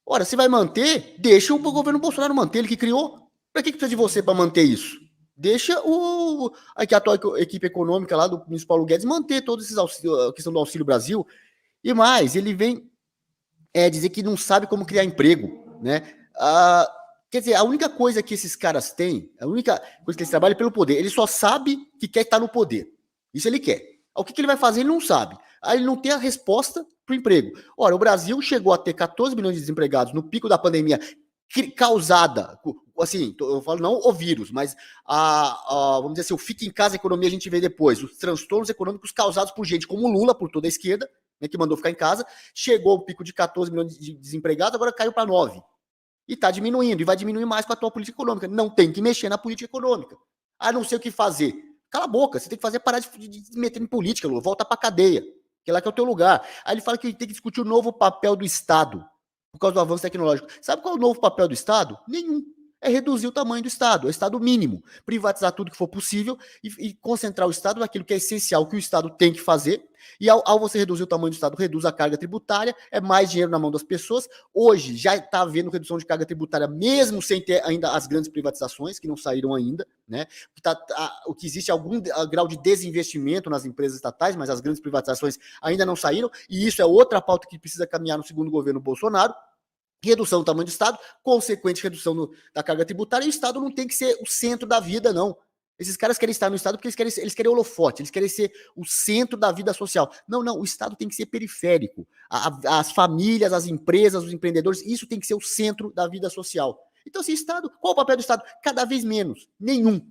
Ora, se vai manter, deixa o governo Bolsonaro manter, ele que criou. Para que precisa de você para manter isso? Deixa a atual equipe econômica lá do ministro Paulo Guedes manter todos esses auxílios, a questão do Auxílio Brasil. E mais, ele vem dizer que não sabe como criar emprego, né? Quer dizer, a única coisa que esses caras têm, a única coisa que eles trabalham é pelo poder. Ele só sabe que quer estar no poder. Isso ele quer. O que ele vai fazer, ele não sabe. Aí ele não tem a resposta para o emprego. Ora, o Brasil chegou a ter 14 milhões de desempregados no pico da pandemia causada, assim, eu falo não o vírus, mas vamos dizer assim, o fica em casa, a economia a gente vê depois, os transtornos econômicos causados por gente como o Lula, por toda a esquerda, né, que mandou ficar em casa, chegou ao pico de 14 milhões de desempregados, agora caiu para 9. E está diminuindo, e vai diminuir mais com a atual política econômica. Não tem que mexer na política econômica. Não sei o que fazer. Cala a boca, você tem que fazer parar de meter em política, Lula, volta para a cadeia, que é lá que é o teu lugar. Aí ele fala que tem que discutir o novo papel do Estado, por causa do avanço tecnológico. Sabe qual é o novo papel do Estado? Nenhum. É reduzir o tamanho do Estado, é o Estado mínimo. Privatizar tudo que for possível e concentrar o Estado naquilo que é essencial, que o Estado tem que fazer. E ao você reduzir o tamanho do Estado, reduz a carga tributária, é mais dinheiro na mão das pessoas. Hoje já está havendo redução de carga tributária, mesmo sem ter ainda as grandes privatizações, que não saíram ainda, né? O que existe algum grau de desinvestimento nas empresas estatais, mas as grandes privatizações ainda não saíram, e isso é outra pauta que precisa caminhar no segundo governo Bolsonaro. Redução do tamanho do Estado, consequente redução da carga tributária, e o Estado não tem que ser o centro da vida, não. Esses caras querem estar no Estado porque eles querem holofote, eles querem ser o centro da vida social. Não, o Estado tem que ser periférico. As famílias, as empresas, os empreendedores, isso tem que ser o centro da vida social. Então, assim, Estado, qual o papel do Estado? Cada vez menos. Nenhum.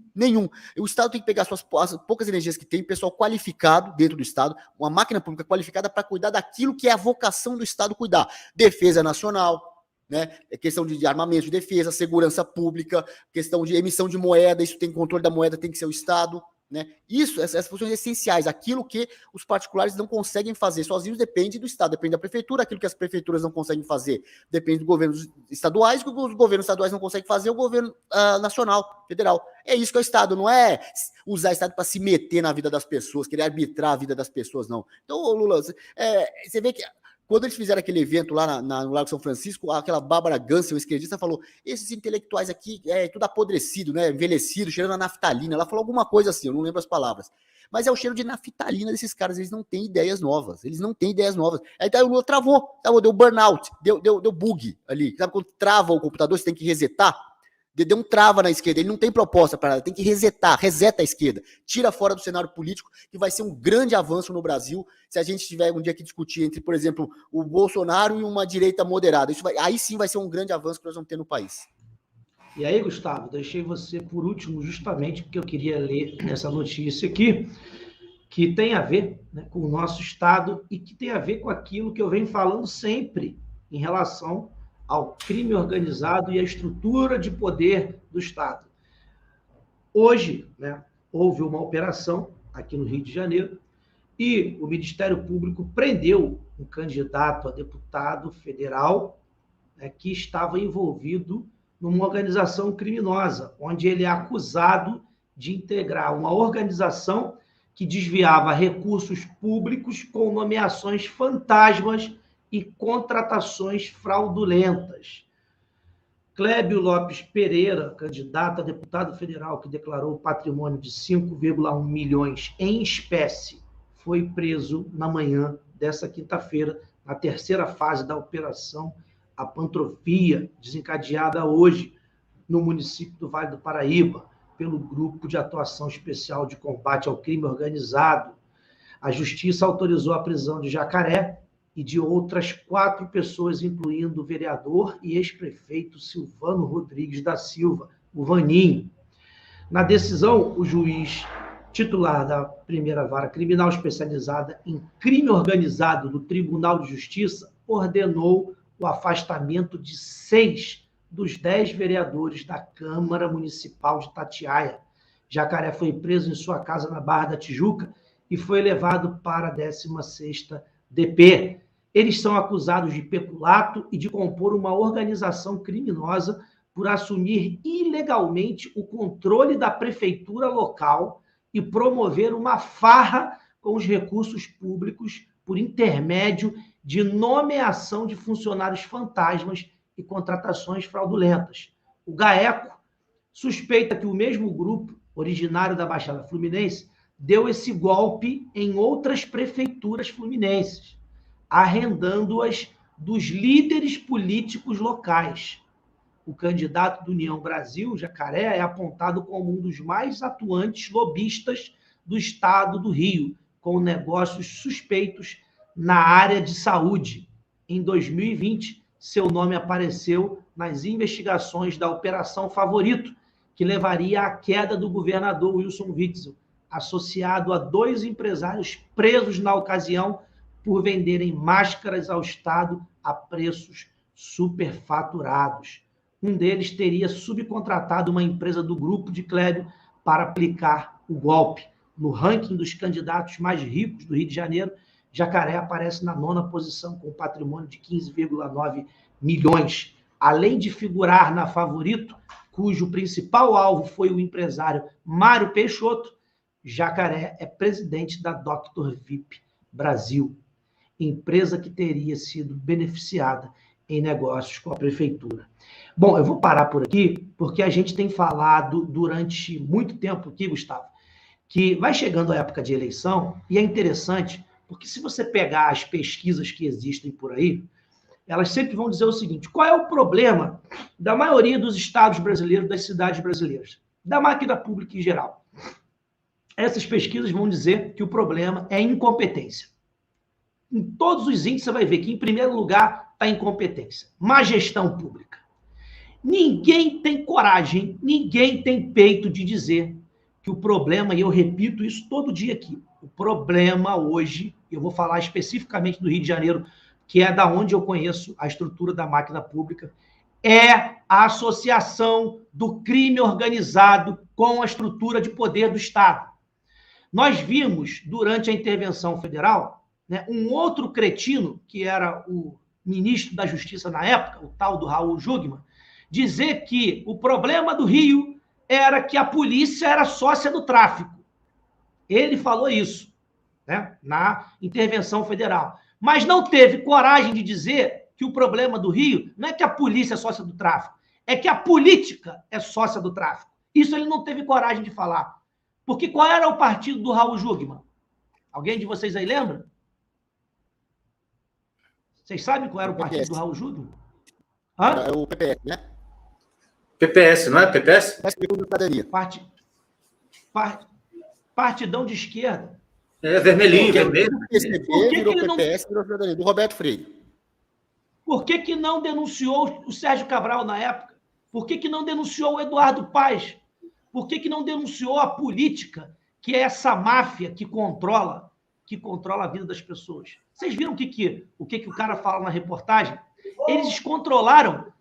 O Estado tem que pegar as poucas energias que tem, pessoal qualificado dentro do Estado, uma máquina pública qualificada para cuidar daquilo que é a vocação do Estado cuidar. Defesa nacional, né? Questão de armamento de defesa, segurança pública, questão de emissão de moeda, isso tem controle da moeda, tem que ser o Estado. Né? Isso, essas funções essenciais, aquilo que os particulares não conseguem fazer sozinhos, depende do Estado, depende da prefeitura, aquilo que as prefeituras não conseguem fazer, depende dos governos estaduais, o que os governos estaduais não conseguem fazer, o governo nacional, federal. É isso que é o Estado, não é usar o Estado para se meter na vida das pessoas, querer arbitrar a vida das pessoas, não. Então, Lula, você vê que quando eles fizeram aquele evento lá no Largo São Francisco, aquela Bárbara Gância, uma esquerdista, falou, esses intelectuais aqui, tudo apodrecido, né, envelhecido, cheirando a naftalina. Ela falou alguma coisa assim, eu não lembro as palavras. Mas é o cheiro de naftalina desses caras, eles não têm ideias novas. Aí o Lula travou, deu burnout, deu bug ali. Sabe quando trava o computador, você tem que resetar? Deu um trava na esquerda, ele não tem proposta para ela, tem que reseta a esquerda, tira fora do cenário político, que vai ser um grande avanço no Brasil, se a gente tiver um dia que discutir entre, por exemplo, o Bolsonaro e uma direita moderada. Aí sim vai ser um grande avanço que nós vamos ter no país. E aí, Gustavo, deixei você por último justamente porque eu queria ler essa notícia aqui, que tem a ver, né, com o nosso Estado e que tem a ver com aquilo que eu venho falando sempre em relação ao crime organizado e à estrutura de poder do Estado. Hoje, né, houve uma operação aqui no Rio de Janeiro e o Ministério Público prendeu um candidato a deputado federal, né, que estava envolvido numa organização criminosa, onde ele é acusado de integrar uma organização que desviava recursos públicos com nomeações fantasmas e contratações fraudulentas. Clébio Lopes Pereira, candidato a deputado federal que declarou patrimônio de 5,1 milhões em espécie, foi preso na manhã dessa quinta-feira, na terceira fase da operação Apantropia, desencadeada hoje no município do Vale do Paraíba, pelo Grupo de Atuação Especial de Combate ao Crime Organizado. A Justiça autorizou a prisão de Jacaré e de outras 4 pessoas, incluindo o vereador e ex-prefeito Silvano Rodrigues da Silva, o Vaninho. Na decisão, o juiz titular da primeira vara criminal especializada em crime organizado do Tribunal de Justiça ordenou o afastamento de 6 dos 10 vereadores da Câmara Municipal de Itatiaia. Jacaré foi preso em sua casa na Barra da Tijuca e foi levado para a 16ª DP. Eles são acusados de peculato e de compor uma organização criminosa por assumir ilegalmente o controle da prefeitura local e promover uma farra com os recursos públicos por intermédio de nomeação de funcionários fantasmas e contratações fraudulentas. O GAECO suspeita que o mesmo grupo, originário da Baixada Fluminense, deu esse golpe em outras prefeituras fluminenses, arrendando-as dos líderes políticos locais. O candidato do União Brasil, Jacaré, é apontado como um dos mais atuantes lobistas do estado do Rio, com negócios suspeitos na área de saúde. Em 2020, seu nome apareceu nas investigações da Operação Favorito, que levaria à queda do governador Wilson Witzel, associado a 2 empresários presos na ocasião por venderem máscaras ao Estado a preços superfaturados. Um deles teria subcontratado uma empresa do grupo de Clébio para aplicar o golpe. No ranking dos candidatos mais ricos do Rio de Janeiro, Jacaré aparece na 9ª posição, com patrimônio de 15,9 milhões. Além de figurar na Favorito, cujo principal alvo foi o empresário Mário Peixoto, Jacaré é presidente da Dr. VIP Brasil, empresa que teria sido beneficiada em negócios com a prefeitura. Bom, eu vou parar por aqui, porque a gente tem falado durante muito tempo aqui, Gustavo, que vai chegando a época de eleição, e é interessante, porque se você pegar as pesquisas que existem por aí, elas sempre vão dizer o seguinte: qual é o problema da maioria dos estados brasileiros, das cidades brasileiras, da máquina pública em geral? Essas pesquisas vão dizer que o problema é incompetência. Em todos os índices você vai ver que, em primeiro lugar, está a incompetência. Má gestão pública. Ninguém tem coragem, ninguém tem peito de dizer que o problema, e eu repito isso todo dia aqui, o problema hoje, eu vou falar especificamente do Rio de Janeiro, que é da onde eu conheço a estrutura da máquina pública, é a associação do crime organizado com a estrutura de poder do Estado. Nós vimos, durante a intervenção federal, né, um outro cretino, que era o ministro da Justiça na época, o tal do Raul Jungmann, dizer que o problema do Rio era que a polícia era sócia do tráfico. Ele falou isso, né, na intervenção federal. Mas não teve coragem de dizer que o problema do Rio não é que a polícia é sócia do tráfico, é que a política é sócia do tráfico. Isso ele não teve coragem de falar. Porque qual era o partido do Raul Jungmann? Alguém de vocês aí lembra? Vocês sabem qual era o partido do Raul Jungmann? É o PPS, né? PPS, não é? PPS? Partidão de esquerda. É, vermelhinho, vermelho. O PCB virou PPS, virou Cidadania, do Roberto Freire. Por que não denunciou o Sérgio Cabral na época? Por que não denunciou o Eduardo Paes? Por que não denunciou a política, que é essa máfia que controla a vida das pessoas? Vocês viram o que o cara fala na reportagem? Eles controlaram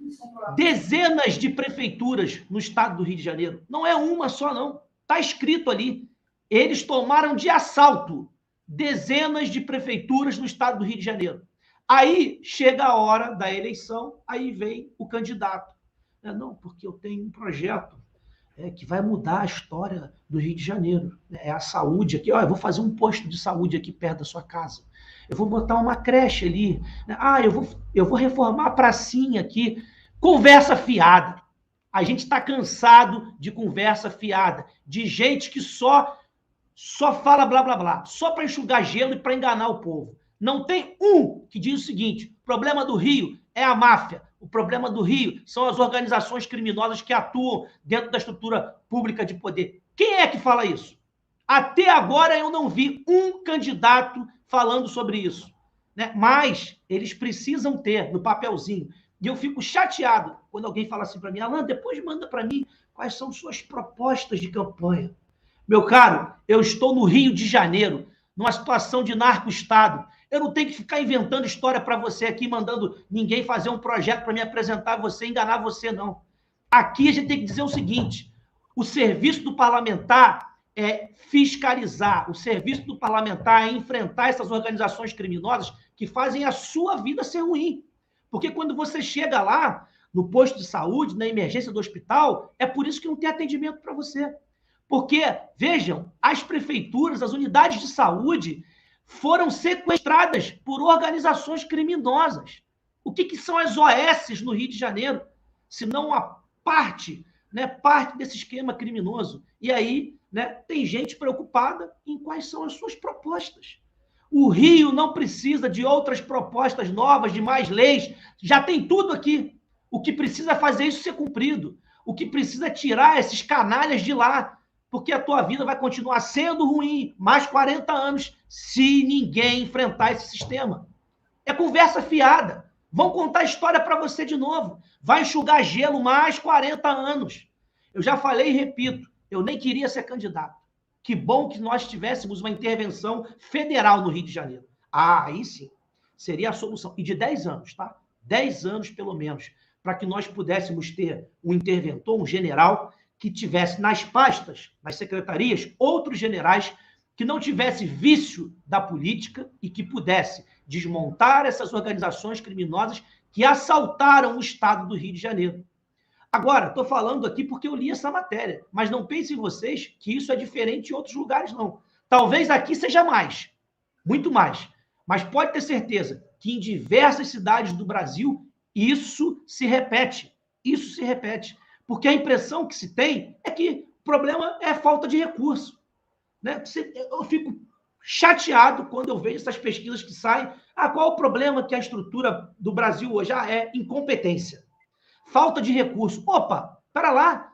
dezenas de prefeituras no estado do Rio de Janeiro. Não é uma só, não. Está escrito ali. Eles tomaram de assalto dezenas de prefeituras no estado do Rio de Janeiro. Aí chega a hora da eleição, aí vem o candidato. Não, porque eu tenho um projeto que vai mudar a história do Rio de Janeiro. É a saúde aqui. Eu vou fazer um posto de saúde aqui perto da sua casa. Eu vou botar uma creche ali. Eu vou reformar a pracinha aqui. Conversa fiada. A gente está cansado de conversa fiada, de gente que só fala blá, blá, blá, só para enxugar gelo e para enganar o povo. Não tem um que diz o seguinte: o problema do Rio é a máfia. O problema do Rio são as organizações criminosas que atuam dentro da estrutura pública de poder. Quem é que fala isso? Até agora eu não vi um candidato falando sobre isso. Né? Mas eles precisam ter no papelzinho. E eu fico chateado quando alguém fala assim para mim: Alan, depois manda para mim quais são suas propostas de campanha. Meu caro, eu estou no Rio de Janeiro, numa situação de narco-estado. Eu não tenho que ficar inventando história para você aqui, mandando ninguém fazer um projeto para me apresentar você, enganar você, não. Aqui a gente tem que dizer o seguinte: o serviço do parlamentar é fiscalizar, o serviço do parlamentar é enfrentar essas organizações criminosas que fazem a sua vida ser ruim. Porque quando você chega lá, no posto de saúde, na emergência do hospital, é por isso que não tem atendimento para você. Porque, vejam, as prefeituras, as unidades de saúde foram sequestradas por organizações criminosas. O que são as OS no Rio de Janeiro? Se não a parte desse esquema criminoso. E aí, tem gente preocupada em quais são as suas propostas. O Rio não precisa de outras propostas novas, de mais leis. Já tem tudo aqui. O que precisa é fazer isso ser cumprido. O que precisa é tirar esses canalhas de lá. Porque a tua vida vai continuar sendo ruim mais 40 anos se ninguém enfrentar esse sistema. É conversa fiada. Vão contar história para você de novo. Vai enxugar gelo mais 40 anos. Eu já falei e repito, eu nem queria ser candidato. Que bom que nós tivéssemos uma intervenção federal no Rio de Janeiro. Aí sim, seria a solução. E de 10 anos, tá? 10 anos pelo menos, para que nós pudéssemos ter um interventor, um general, que tivesse nas pastas, nas secretarias, outros generais que não tivesse vício da política e que pudesse desmontar essas organizações criminosas que assaltaram o estado do Rio de Janeiro. Agora, estou falando aqui porque eu li essa matéria, mas não pensem vocês que isso é diferente em outros lugares, não. Talvez aqui seja mais, muito mais, mas pode ter certeza que em diversas cidades do Brasil isso se repete. Isso se repete. Porque a impressão que se tem é que o problema é a falta de recurso. Né? Eu fico chateado quando eu vejo essas pesquisas que saem. Qual é o problema que a estrutura do Brasil hoje é incompetência? Falta de recurso. Opa, para lá.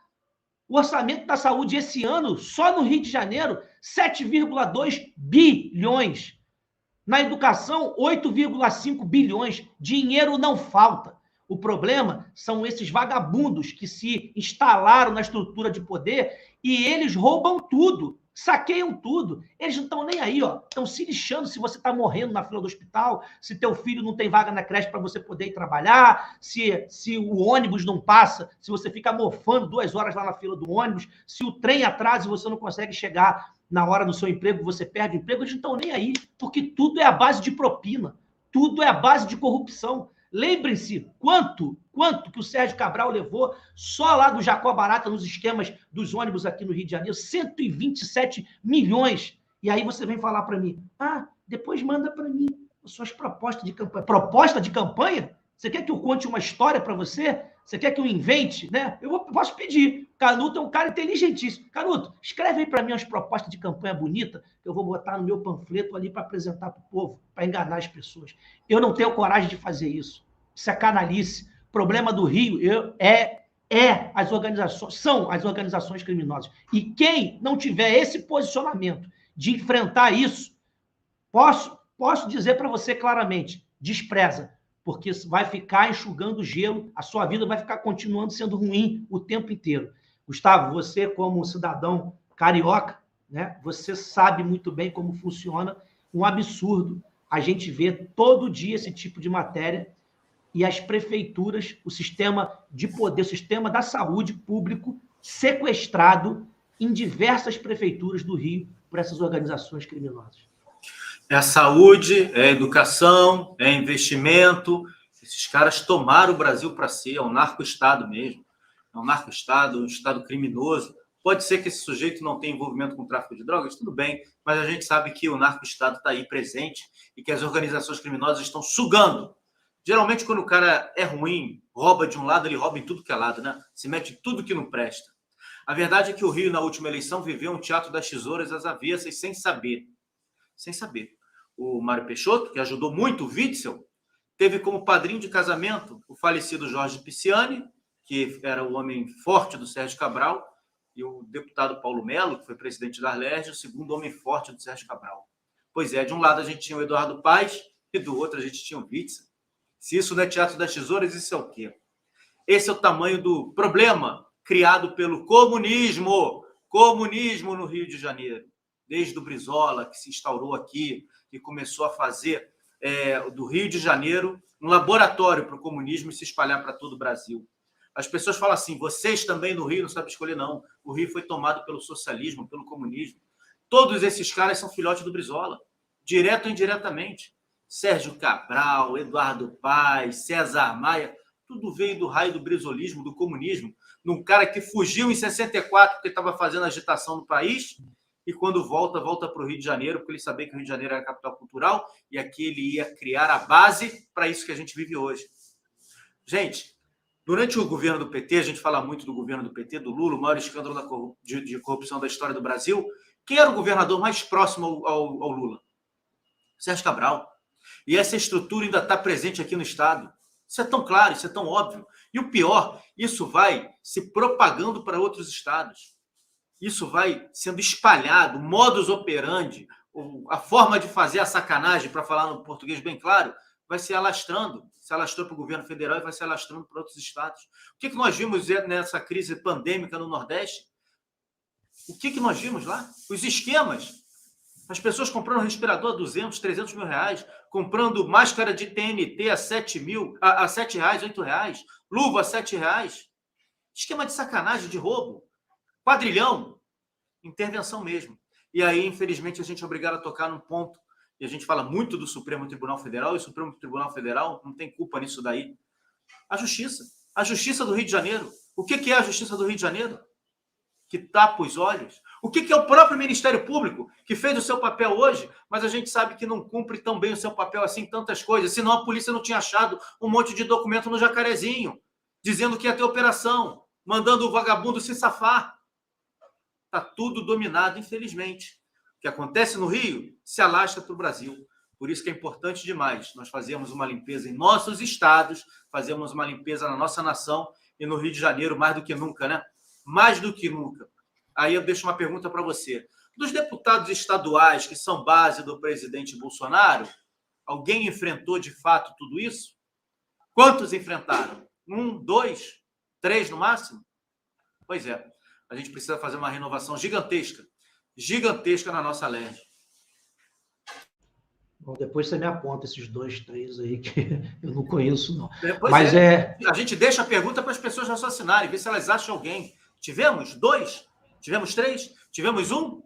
O orçamento da saúde esse ano, só no Rio de Janeiro, 7,2 bilhões. Na educação, 8,5 bilhões. Dinheiro não falta. O problema são esses vagabundos que se instalaram na estrutura de poder e eles roubam tudo, saqueiam tudo. Eles não estão nem aí, ó. Estão se lixando se você está morrendo na fila do hospital, se teu filho não tem vaga na creche para você poder ir trabalhar, se o ônibus não passa, se você fica mofando 2 horas lá na fila do ônibus, se o trem atrasa e você não consegue chegar na hora do seu emprego, você perde o emprego. Eles não estão nem aí, porque tudo é a base de propina, tudo é a base de corrupção. Lembrem-se quanto que o Sérgio Cabral levou só lá do Jacó Barata nos esquemas dos ônibus aqui no Rio de Janeiro, 127 milhões. E aí você vem falar para mim, depois manda para mim as suas propostas de campanha. Proposta de campanha? Você quer que eu conte uma história para você? Você quer que eu invente? Né? Eu posso pedir. Canuto é um cara inteligentíssimo. Canuto, escreve aí para mim umas propostas de campanha bonita que eu vou botar no meu panfleto ali para apresentar para o povo, para enganar as pessoas. Eu não tenho coragem de fazer isso. Isso é canalice. O problema do Rio são as organizações criminosas. E quem não tiver esse posicionamento de enfrentar isso, posso dizer para você claramente, despreza, porque vai ficar enxugando gelo, a sua vida vai ficar continuando sendo ruim o tempo inteiro. Gustavo, você como cidadão carioca, né, você sabe muito bem como funciona, um absurdo a gente vê todo dia esse tipo de matéria e as prefeituras, o sistema de poder, o sistema da saúde público sequestrado em diversas prefeituras do Rio por essas organizações criminosas. É a saúde, é a educação, é investimento. Esses caras tomaram o Brasil para si, é um narco-estado mesmo. É um narco-estado, um estado criminoso. Pode ser que esse sujeito não tenha envolvimento com o tráfico de drogas, tudo bem, mas a gente sabe que o narco-estado está aí presente e que as organizações criminosas estão sugando. Geralmente, quando o cara é ruim, rouba de um lado, ele rouba em tudo que é lado, né? Se mete em tudo que não presta. A verdade é que o Rio, na última eleição, viveu um teatro das tesouras às avessas, sem saber. Sem saber. O Mário Peixoto, que ajudou muito o Witzel, teve como padrinho de casamento o falecido Jorge Pisciani, que era o homem forte do Sérgio Cabral, e o deputado Paulo Melo, que foi presidente da Alerj, o segundo homem forte do Sérgio Cabral. Pois é, de um lado a gente tinha o Eduardo Paes e do outro a gente tinha o Witzel. Se isso não é teatro das tesouras, isso é o quê? Esse é o tamanho do problema criado pelo comunismo no Rio de Janeiro. Desde o Brizola, que se instaurou aqui e começou a fazer do Rio de Janeiro um laboratório para o comunismo e se espalhar para todo o Brasil. As pessoas falam assim, vocês também no Rio não sabem escolher, não. O Rio foi tomado pelo socialismo, pelo comunismo. Todos esses caras são filhotes do Brizola, direto ou indiretamente. Sérgio Cabral, Eduardo Paes, César Maia, tudo veio do raio do brizolismo, do comunismo, num cara que fugiu em 64 porque estava fazendo agitação no país e quando volta para o Rio de Janeiro, porque ele sabia que o Rio de Janeiro era a capital cultural e aqui ele ia criar a base para isso que a gente vive hoje. Gente, durante o governo do PT, a gente fala muito do governo do PT, do Lula, o maior escândalo de corrupção da história do Brasil. Quem era o governador mais próximo ao Lula? Sérgio Cabral. E essa estrutura ainda está presente aqui no Estado. Isso é tão claro, isso é tão óbvio. E o pior, isso vai se propagando para outros estados. Isso vai sendo espalhado, o modus operandi, a forma de fazer a sacanagem, para falar no português bem claro, vai se alastrando. Se alastrou para o governo federal e vai se alastrando para outros estados. O que nós vimos nessa crise pandêmica no Nordeste? O que nós vimos lá? Os esquemas. As pessoas comprando respirador a 200, 300 mil reais, comprando máscara de TNT a R$7, R$8, luva a R$7. Esquema de sacanagem, de roubo. Quadrilhão. Intervenção mesmo. E aí, infelizmente, a gente é obrigado a tocar num ponto, e a gente fala muito do Supremo Tribunal Federal, e o Supremo Tribunal Federal não tem culpa nisso daí. A Justiça. A Justiça do Rio de Janeiro. O que é a Justiça do Rio de Janeiro? Que tapa os olhos. O que é o próprio Ministério Público, que fez o seu papel hoje, mas a gente sabe que não cumpre tão bem o seu papel assim, tantas coisas, senão a polícia não tinha achado um monte de documento no Jacarezinho, dizendo que ia ter operação, mandando o vagabundo se safar. Está tudo dominado, infelizmente. O que acontece no Rio se alastra para o Brasil. Por isso que é importante demais nós fazermos uma limpeza em nossos estados, fazermos uma limpeza na nossa nação e no Rio de Janeiro mais do que nunca, né? Mais do que nunca. Aí eu deixo uma pergunta para você. Dos deputados estaduais que são base do presidente Bolsonaro, alguém enfrentou de fato tudo isso? Quantos enfrentaram? 1, 2, 3 no máximo? Pois é, a gente precisa fazer uma renovação gigantesca na nossa LERJ. Bom, depois você me aponta esses 2, 3 aí que eu não conheço, não. Pois Mas A gente deixa a pergunta para as pessoas raciocinarem, ver se elas acham alguém. Tivemos 2? Tivemos 3? Tivemos 1?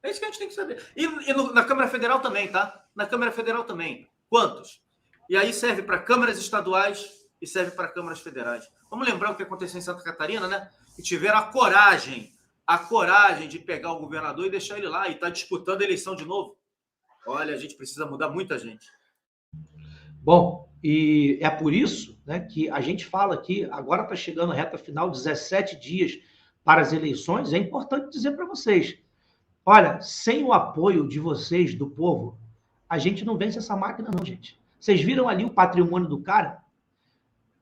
É isso que a gente tem que saber. E na Câmara Federal também, tá? Na Câmara Federal também. Quantos? E aí serve para câmaras estaduais e serve para câmaras federais. Vamos lembrar o que aconteceu em Santa Catarina, né? Que tiveram a coragem de pegar o governador e deixar ele lá e tá disputando a eleição de novo. Olha, a gente precisa mudar muita gente. Bom, e é por isso, né, que a gente fala aqui, agora está chegando a reta final, 17 dias para as eleições, é importante dizer para vocês, olha, sem o apoio de vocês, do povo, a gente não vence essa máquina não, gente. Vocês viram ali o patrimônio do cara?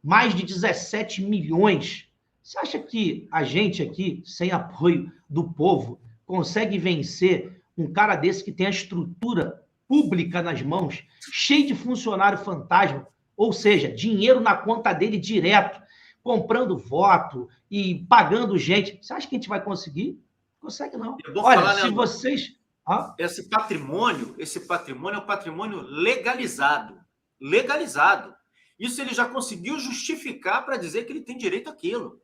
Mais de 17 milhões. Você acha que a gente aqui, sem apoio do povo, consegue vencer um cara desse que tem a estrutura pública nas mãos, cheio de funcionário fantasma, ou seja, dinheiro na conta dele direto, comprando voto e pagando gente? Você acha que a gente vai conseguir? Consegue não. Olha, falar, se né, vocês... Esse patrimônio é um patrimônio legalizado. Legalizado. Isso ele já conseguiu justificar para dizer que ele tem direito àquilo.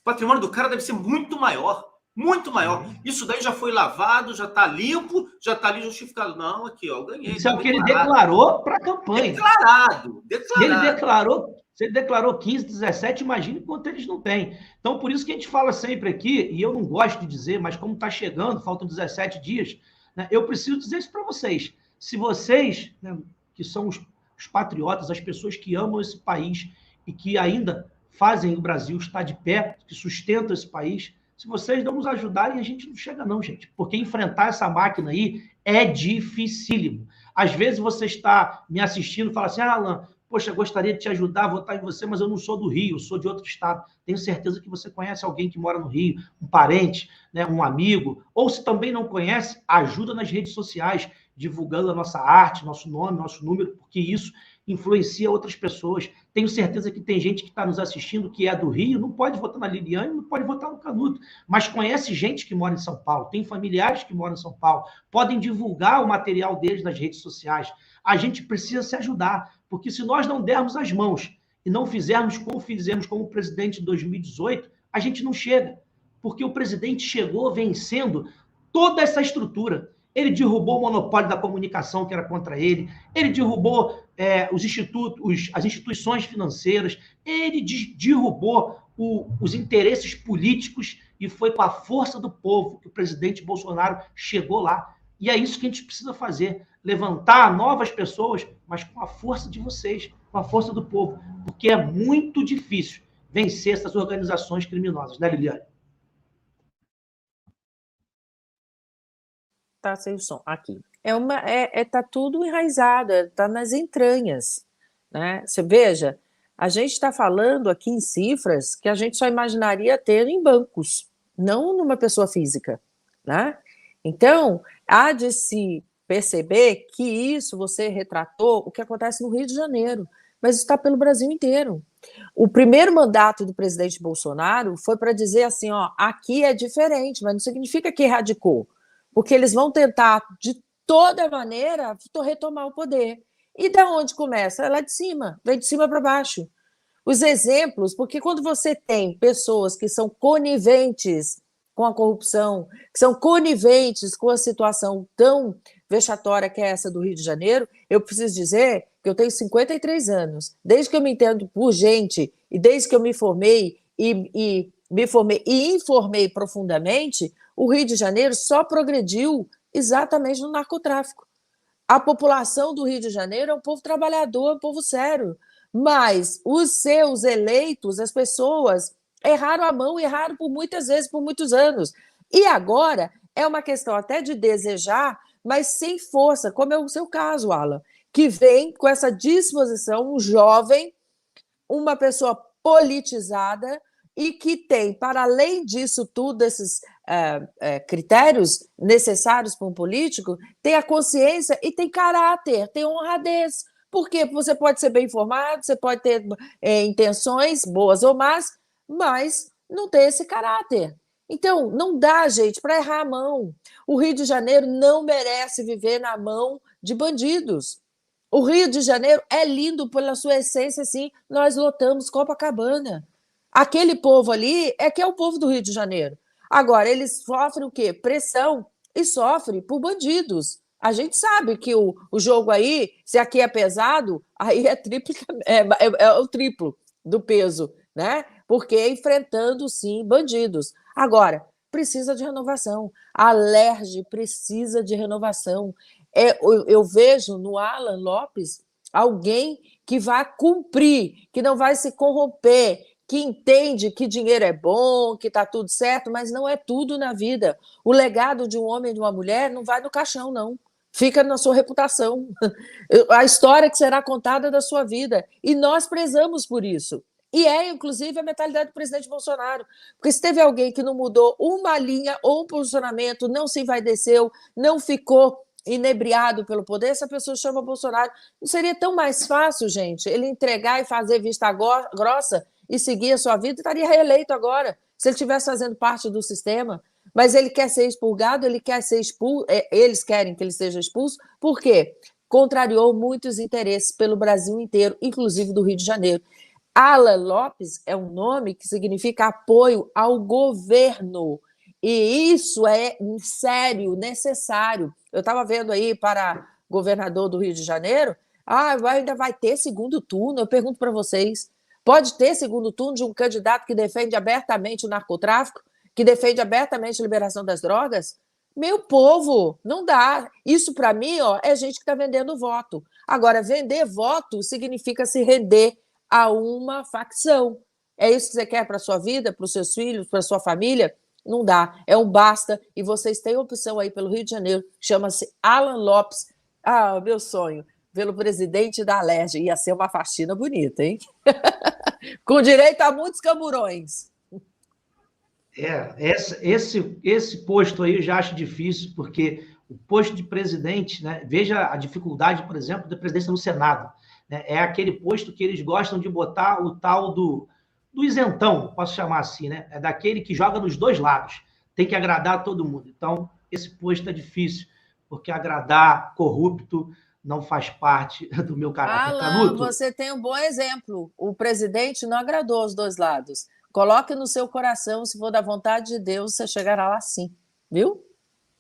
O patrimônio do cara deve ser muito maior. Muito maior. Isso daí já foi lavado, já está limpo, já está ali justificado. Não, aqui, ó, eu ganhei. Isso é o que ele declarou para a campanha. Declarado. Se ele declarou 15, 17, imagine quanto eles não têm. Então, por isso que a gente fala sempre aqui, e eu não gosto de dizer, mas como está chegando, faltam 17 dias, né, eu preciso dizer isso para vocês. Se vocês, né, que são os patriotas, as pessoas que amam esse país e que ainda fazem o Brasil estar de pé, que sustentam esse país, se vocês não nos ajudarem, a gente não chega não, gente. Porque enfrentar essa máquina aí é dificílimo. Às vezes você está me assistindo e fala assim, Alan, poxa, gostaria de te ajudar, votar em você, mas eu não sou do Rio, eu sou de outro estado. Tenho certeza que você conhece alguém que mora no Rio, um parente, né, um amigo. Ou se também não conhece, ajuda nas redes sociais, divulgando a nossa arte, nosso nome, nosso número, porque isso influencia outras pessoas. Tenho certeza que tem gente que está nos assistindo que é do Rio, não pode votar na Liliane, não pode votar no Canuto, mas conhece gente que mora em São Paulo, tem familiares que moram em São Paulo, podem divulgar o material deles nas redes sociais. A gente precisa se ajudar, porque se nós não dermos as mãos e não fizermos como fizemos como presidente em 2018, a gente não chega, porque o presidente chegou vencendo toda essa estrutura. Ele derrubou o monopólio da comunicação, que era contra ele, ele derrubou as instituições financeiras, ele derrubou os interesses políticos e foi com a força do povo que o presidente Bolsonaro chegou lá. E é isso que a gente precisa fazer, levantar novas pessoas, mas com a força de vocês, com a força do povo, porque é muito difícil vencer essas organizações criminosas, né, Liliane? Tá sem o som aqui. Tá tudo enraizado, tá nas entranhas, né? Você veja, a gente está falando aqui em cifras que a gente só imaginaria ter em bancos, não numa pessoa física, né? Então, há de se perceber que isso você retratou o que acontece no Rio de Janeiro, mas está pelo Brasil inteiro. O primeiro mandato do presidente Bolsonaro foi para dizer assim, ó, aqui é diferente, mas não significa que erradicou, porque eles vão tentar, de toda maneira, retomar o poder. E da onde começa? É lá de cima, vem de cima para baixo. Os exemplos, porque quando você tem pessoas que são coniventes com a corrupção, que são coniventes com a situação tão vexatória que é essa do Rio de Janeiro, eu preciso dizer que eu tenho 53 anos, desde que eu me entendo por gente, e desde que eu me formei e informei profundamente, o Rio de Janeiro só progrediu exatamente no narcotráfico. A população do Rio de Janeiro é um povo trabalhador, um povo sério, mas os seus eleitos, as pessoas, erraram a mão, erraram por muitas vezes, por muitos anos. E agora é uma questão até de desejar, mas sem força, como é o seu caso, Alan, que vem com essa disposição, um jovem, uma pessoa politizada, e que tem, para além disso tudo, esses critérios necessários para um político, tem a consciência e tem caráter, tem honradez, Porque você pode ser bem informado, você pode ter intenções boas ou más, mas não ter esse caráter. Então, não dá, gente, para errar a mão. O Rio de Janeiro não merece viver na mão de bandidos. O Rio de Janeiro é lindo pela sua essência, sim. Nós lotamos Copacabana. Aquele povo ali é que é o povo do Rio de Janeiro. Agora, eles sofrem o quê? Pressão e sofrem por bandidos. A gente sabe que o jogo aí, se aqui é pesado, aí é o triplo do peso, né? Porque enfrentando, sim, bandidos. Agora, precisa de renovação. A Alerj precisa de renovação. Eu vejo no Alan Lopes alguém que vai cumprir, que não vai se corromper, que entende que dinheiro é bom, que está tudo certo, mas não é tudo na vida. O legado de um homem e de uma mulher não vai no caixão, não. Fica na sua reputação. A história que será contada da sua vida. E nós prezamos por isso. E inclusive, a mentalidade do presidente Bolsonaro. Porque se teve alguém que não mudou uma linha ou um posicionamento, não se envaideceu, não ficou inebriado pelo poder, essa pessoa chama Bolsonaro. Não seria tão mais fácil, gente, ele entregar e fazer vista grossa e seguir a sua vida? Estaria reeleito agora, se ele estivesse fazendo parte do sistema. Mas ele quer ser expurgado, ele quer ser expulso, eles querem que ele seja expulso, por quê? Contrariou muitos interesses pelo Brasil inteiro, inclusive do Rio de Janeiro. Alan Lopes é um nome que significa apoio ao governo. E isso é sério, necessário. Eu estava vendo aí para governador do Rio de Janeiro, ainda vai ter segundo turno. Eu pergunto para vocês, pode ter segundo turno de um candidato que defende abertamente o narcotráfico, que defende abertamente a liberação das drogas? Meu povo, não dá. Isso, para mim, é gente que está vendendo voto. Agora, vender voto significa se render a uma facção. É isso que você quer para a sua vida, para os seus filhos, para a sua família? Não dá. É um basta. E vocês têm opção aí pelo Rio de Janeiro, chama-se Alan Lopes. Meu sonho, pelo presidente da Alerj. Ia ser uma faxina bonita, hein? Com direito a muitos camburões. Esse posto aí eu já acho difícil, porque o posto de presidente, né, veja a dificuldade, por exemplo, da presidência no Senado. Né, é aquele posto que eles gostam de botar o tal do isentão, posso chamar assim, né? É daquele que joga nos dois lados. Tem que agradar todo mundo. Então, esse posto é difícil, porque agradar corrupto não faz parte do meu caráter. Alan, você tem um bom exemplo. O presidente não agradou os dois lados. Coloque no seu coração, se for da vontade de Deus, você chegará lá sim, viu?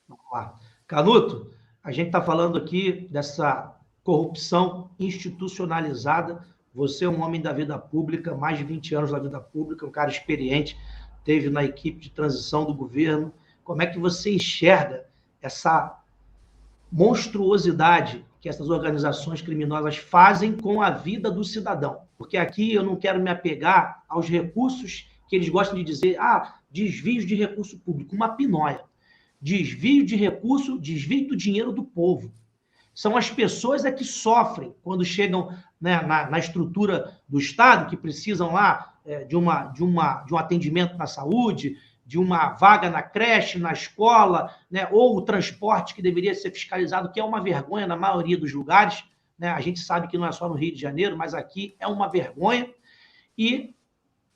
Vamos lá. Canuto, a gente está falando aqui dessa corrupção institucionalizada. Você é um homem da vida pública, mais de 20 anos na vida pública, um cara experiente, teve na equipe de transição do governo. Como é que você enxerga essa monstruosidade que essas organizações criminosas fazem com a vida do cidadão? Porque aqui eu não quero me apegar aos recursos que eles gostam de dizer, desvios de recurso público, uma pinóia. Desvio de recurso, desvio do dinheiro do povo. São as pessoas que sofrem quando chegam, né, na estrutura do Estado, que precisam lá de um atendimento na saúde, de uma vaga na creche, na escola, né, ou o transporte que deveria ser fiscalizado, que é uma vergonha na maioria dos lugares. Né? A gente sabe que não é só no Rio de Janeiro, mas aqui é uma vergonha. E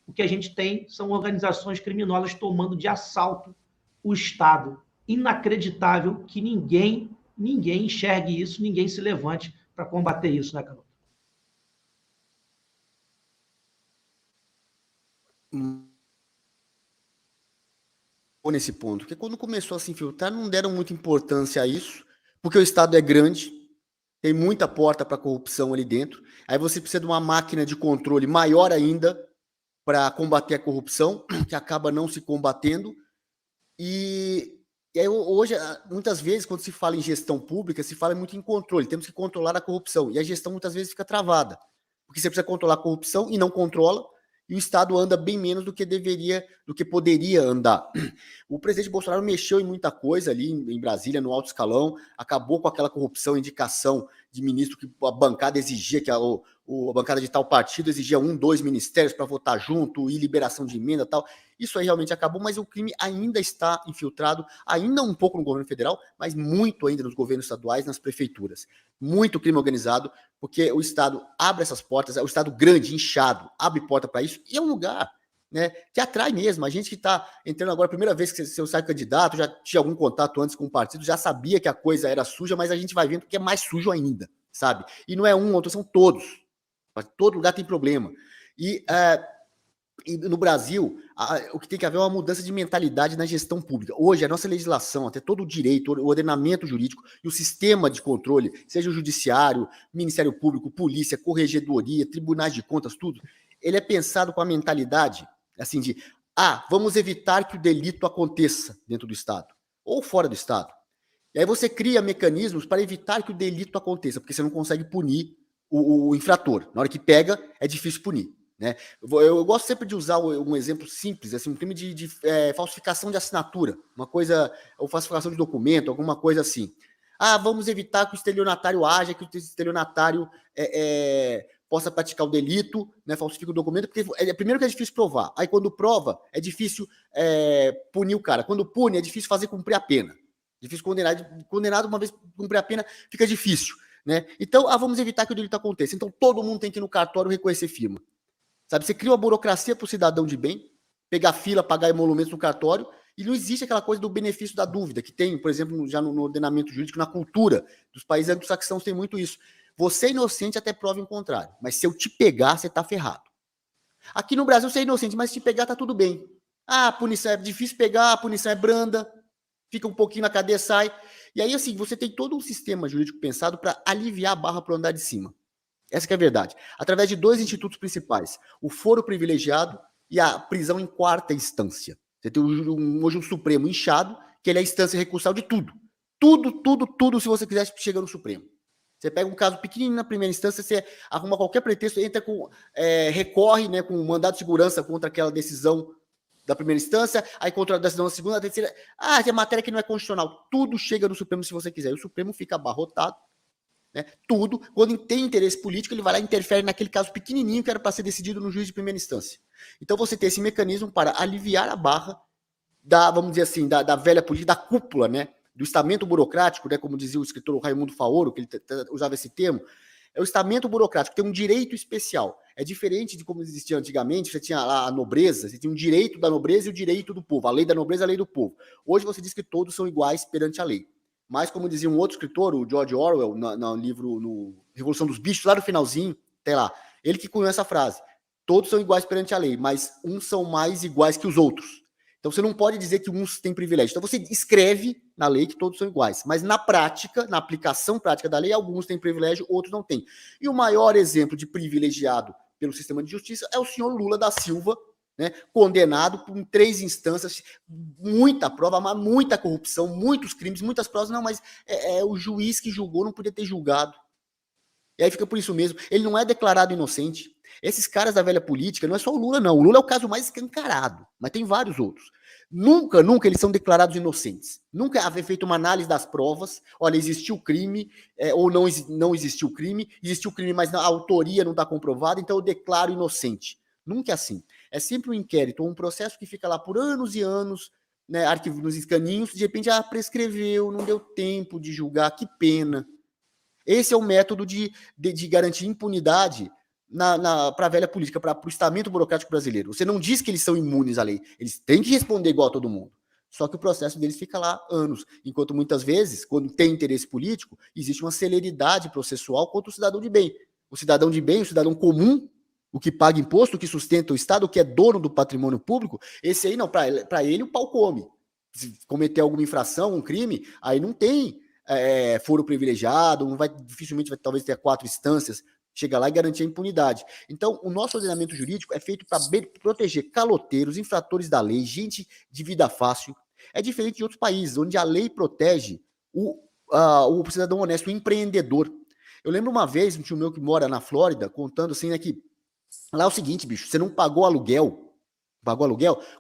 o que a gente tem são organizações criminosas tomando de assalto o Estado. Inacreditável que ninguém enxergue isso, ninguém se levante para combater isso, né, Carol? Nesse ponto, porque quando começou a se infiltrar, não deram muita importância a isso, porque o Estado é grande, tem muita porta para corrupção ali dentro, aí você precisa de uma máquina de controle maior ainda para combater a corrupção, que acaba não se combatendo, e aí hoje, muitas vezes, quando se fala em gestão pública, se fala muito em controle, temos que controlar a corrupção, e a gestão muitas vezes fica travada, porque você precisa controlar a corrupção e não controla, e o Estado anda bem menos do que poderia andar. O presidente Bolsonaro mexeu em muita coisa ali em Brasília, no alto escalão, acabou com aquela corrupção, indicação de ministro que a bancada exigia, que a bancada de tal partido exigia 1, 2 ministérios para votar junto, e liberação de emenda e tal. Isso aí realmente acabou, mas o crime ainda está infiltrado, ainda um pouco no governo federal, mas muito ainda nos governos estaduais, nas prefeituras. Muito crime organizado, porque o Estado abre essas portas, é o Estado grande, inchado, abre porta para isso, e é um lugar, né, que atrai mesmo. A gente que está entrando agora, a primeira vez que você sai candidato, já tinha algum contato antes com o partido, já sabia que a coisa era suja, mas a gente vai vendo que é mais sujo ainda, sabe? E não é um, outro, são todos. Todo lugar tem problema. E no Brasil, o que tem que haver é uma mudança de mentalidade na gestão pública. Hoje, a nossa legislação, até todo o direito, o ordenamento jurídico e o sistema de controle, seja o judiciário, Ministério Público, polícia, corregedoria, tribunais de contas, tudo, ele é pensado com a mentalidade assim de, vamos evitar que o delito aconteça dentro do Estado ou fora do Estado. E aí você cria mecanismos para evitar que o delito aconteça, porque você não consegue punir o infrator. Na hora que pega, é difícil punir. Né? Eu gosto sempre de usar um exemplo simples, assim, um crime de falsificação de assinatura, uma coisa, ou falsificação de documento, alguma coisa assim. Vamos evitar que o estelionatário haja, que o estelionatário possa praticar o delito, né, falsifica o documento, porque primeiro que é difícil provar, aí quando prova, é difícil punir o cara, quando pune, é difícil fazer cumprir a pena, difícil condenado uma vez cumprir a pena, fica difícil, né? Então, vamos evitar que o delito aconteça, então todo mundo tem que ir no cartório reconhecer firma. Sabe, você cria uma burocracia para o cidadão de bem, pegar fila, pagar emolumentos no cartório, e não existe aquela coisa do benefício da dúvida, que tem, por exemplo, já no ordenamento jurídico, na cultura dos países anglo-saxãos tem muito isso. Você é inocente até prova em contrário, mas se eu te pegar, você está ferrado. Aqui no Brasil você é inocente, mas se te pegar, está tudo bem. A punição é difícil pegar, a punição é branda, fica um pouquinho na cadeia, sai. E aí, assim, você tem todo um sistema jurídico pensado para aliviar a barra para o andar de cima. Essa que é a verdade. Através de 2 institutos principais, o foro privilegiado e a prisão em 4ª instância. Você tem hoje um Supremo inchado, que ele é a instância recursal de tudo. Tudo, se você quiser, chega no Supremo. Você pega um caso pequenininho na primeira instância, você arruma qualquer pretexto, entra com, recorre, né, com mandado de segurança contra aquela decisão da primeira instância, aí contra a decisão da segunda, da terceira. É matéria que não é constitucional. Tudo chega no Supremo se você quiser. E o Supremo fica abarrotado. Né? Tudo, quando tem interesse político, ele vai lá e interfere naquele caso pequenininho que era para ser decidido no juiz de primeira instância. Então você tem esse mecanismo para aliviar a barra da, vamos dizer assim, da velha política, da cúpula, né? Do estamento burocrático, né? Como dizia o escritor Raimundo Faoro, que ele usava esse termo, é o estamento burocrático, tem um direito especial. É diferente de como existia antigamente, você tinha lá a nobreza, você tinha um direito da nobreza e o direito do povo, a lei da nobreza e a lei do povo. Hoje você diz que todos são iguais perante a lei. Mas, como dizia um outro escritor, o George Orwell, no livro no Revolução dos Bichos, lá no finalzinho, tem lá, ele que cunhou essa frase: todos são iguais perante a lei, mas uns são mais iguais que os outros. Então, você não pode dizer que uns têm privilégio. Então, você escreve na lei que todos são iguais, mas na prática, na aplicação prática da lei, alguns têm privilégio, outros não têm. E o maior exemplo de privilegiado pelo sistema de justiça é o senhor Lula da Silva, né, condenado por 3 instâncias, muita prova, muita corrupção, muitos crimes, muitas provas. Não, mas o juiz que julgou não podia ter julgado. E aí fica por isso mesmo. Ele não é declarado inocente. Esses caras da velha política, não é só o Lula, não. O Lula é o caso mais escancarado, mas tem vários outros. Nunca eles são declarados inocentes. Nunca haver feito uma análise das provas. Olha, existiu crime, ou não existiu crime. Existiu crime, mas a autoria não está comprovada, então eu declaro inocente. Nunca é assim. É sempre um inquérito, um processo que fica lá por anos e anos, né, arquivo nos escaninhos, de repente, prescreveu, não deu tempo de julgar, que pena. Esse é o método de garantir impunidade para a velha política, para o estamento burocrático brasileiro. Você não diz que eles são imunes à lei, eles têm que responder igual a todo mundo. Só que o processo deles fica lá anos, enquanto muitas vezes, quando tem interesse político, existe uma celeridade processual contra o cidadão de bem. O cidadão de bem, o cidadão comum, o que paga imposto, o que sustenta o Estado, o que é dono do patrimônio público, esse aí não, para ele o pau come. Se cometer alguma infração, um crime, aí não tem foro privilegiado, dificilmente vai talvez ter 4 instâncias, chega lá e garantir a impunidade. Então, o nosso ordenamento jurídico é feito para proteger caloteiros, infratores da lei, gente de vida fácil. É diferente de outros países, onde a lei protege o cidadão honesto, o empreendedor. Eu lembro uma vez, um tio meu que mora na Flórida, contando assim, né, que lá é o seguinte, bicho, você não pagou aluguel,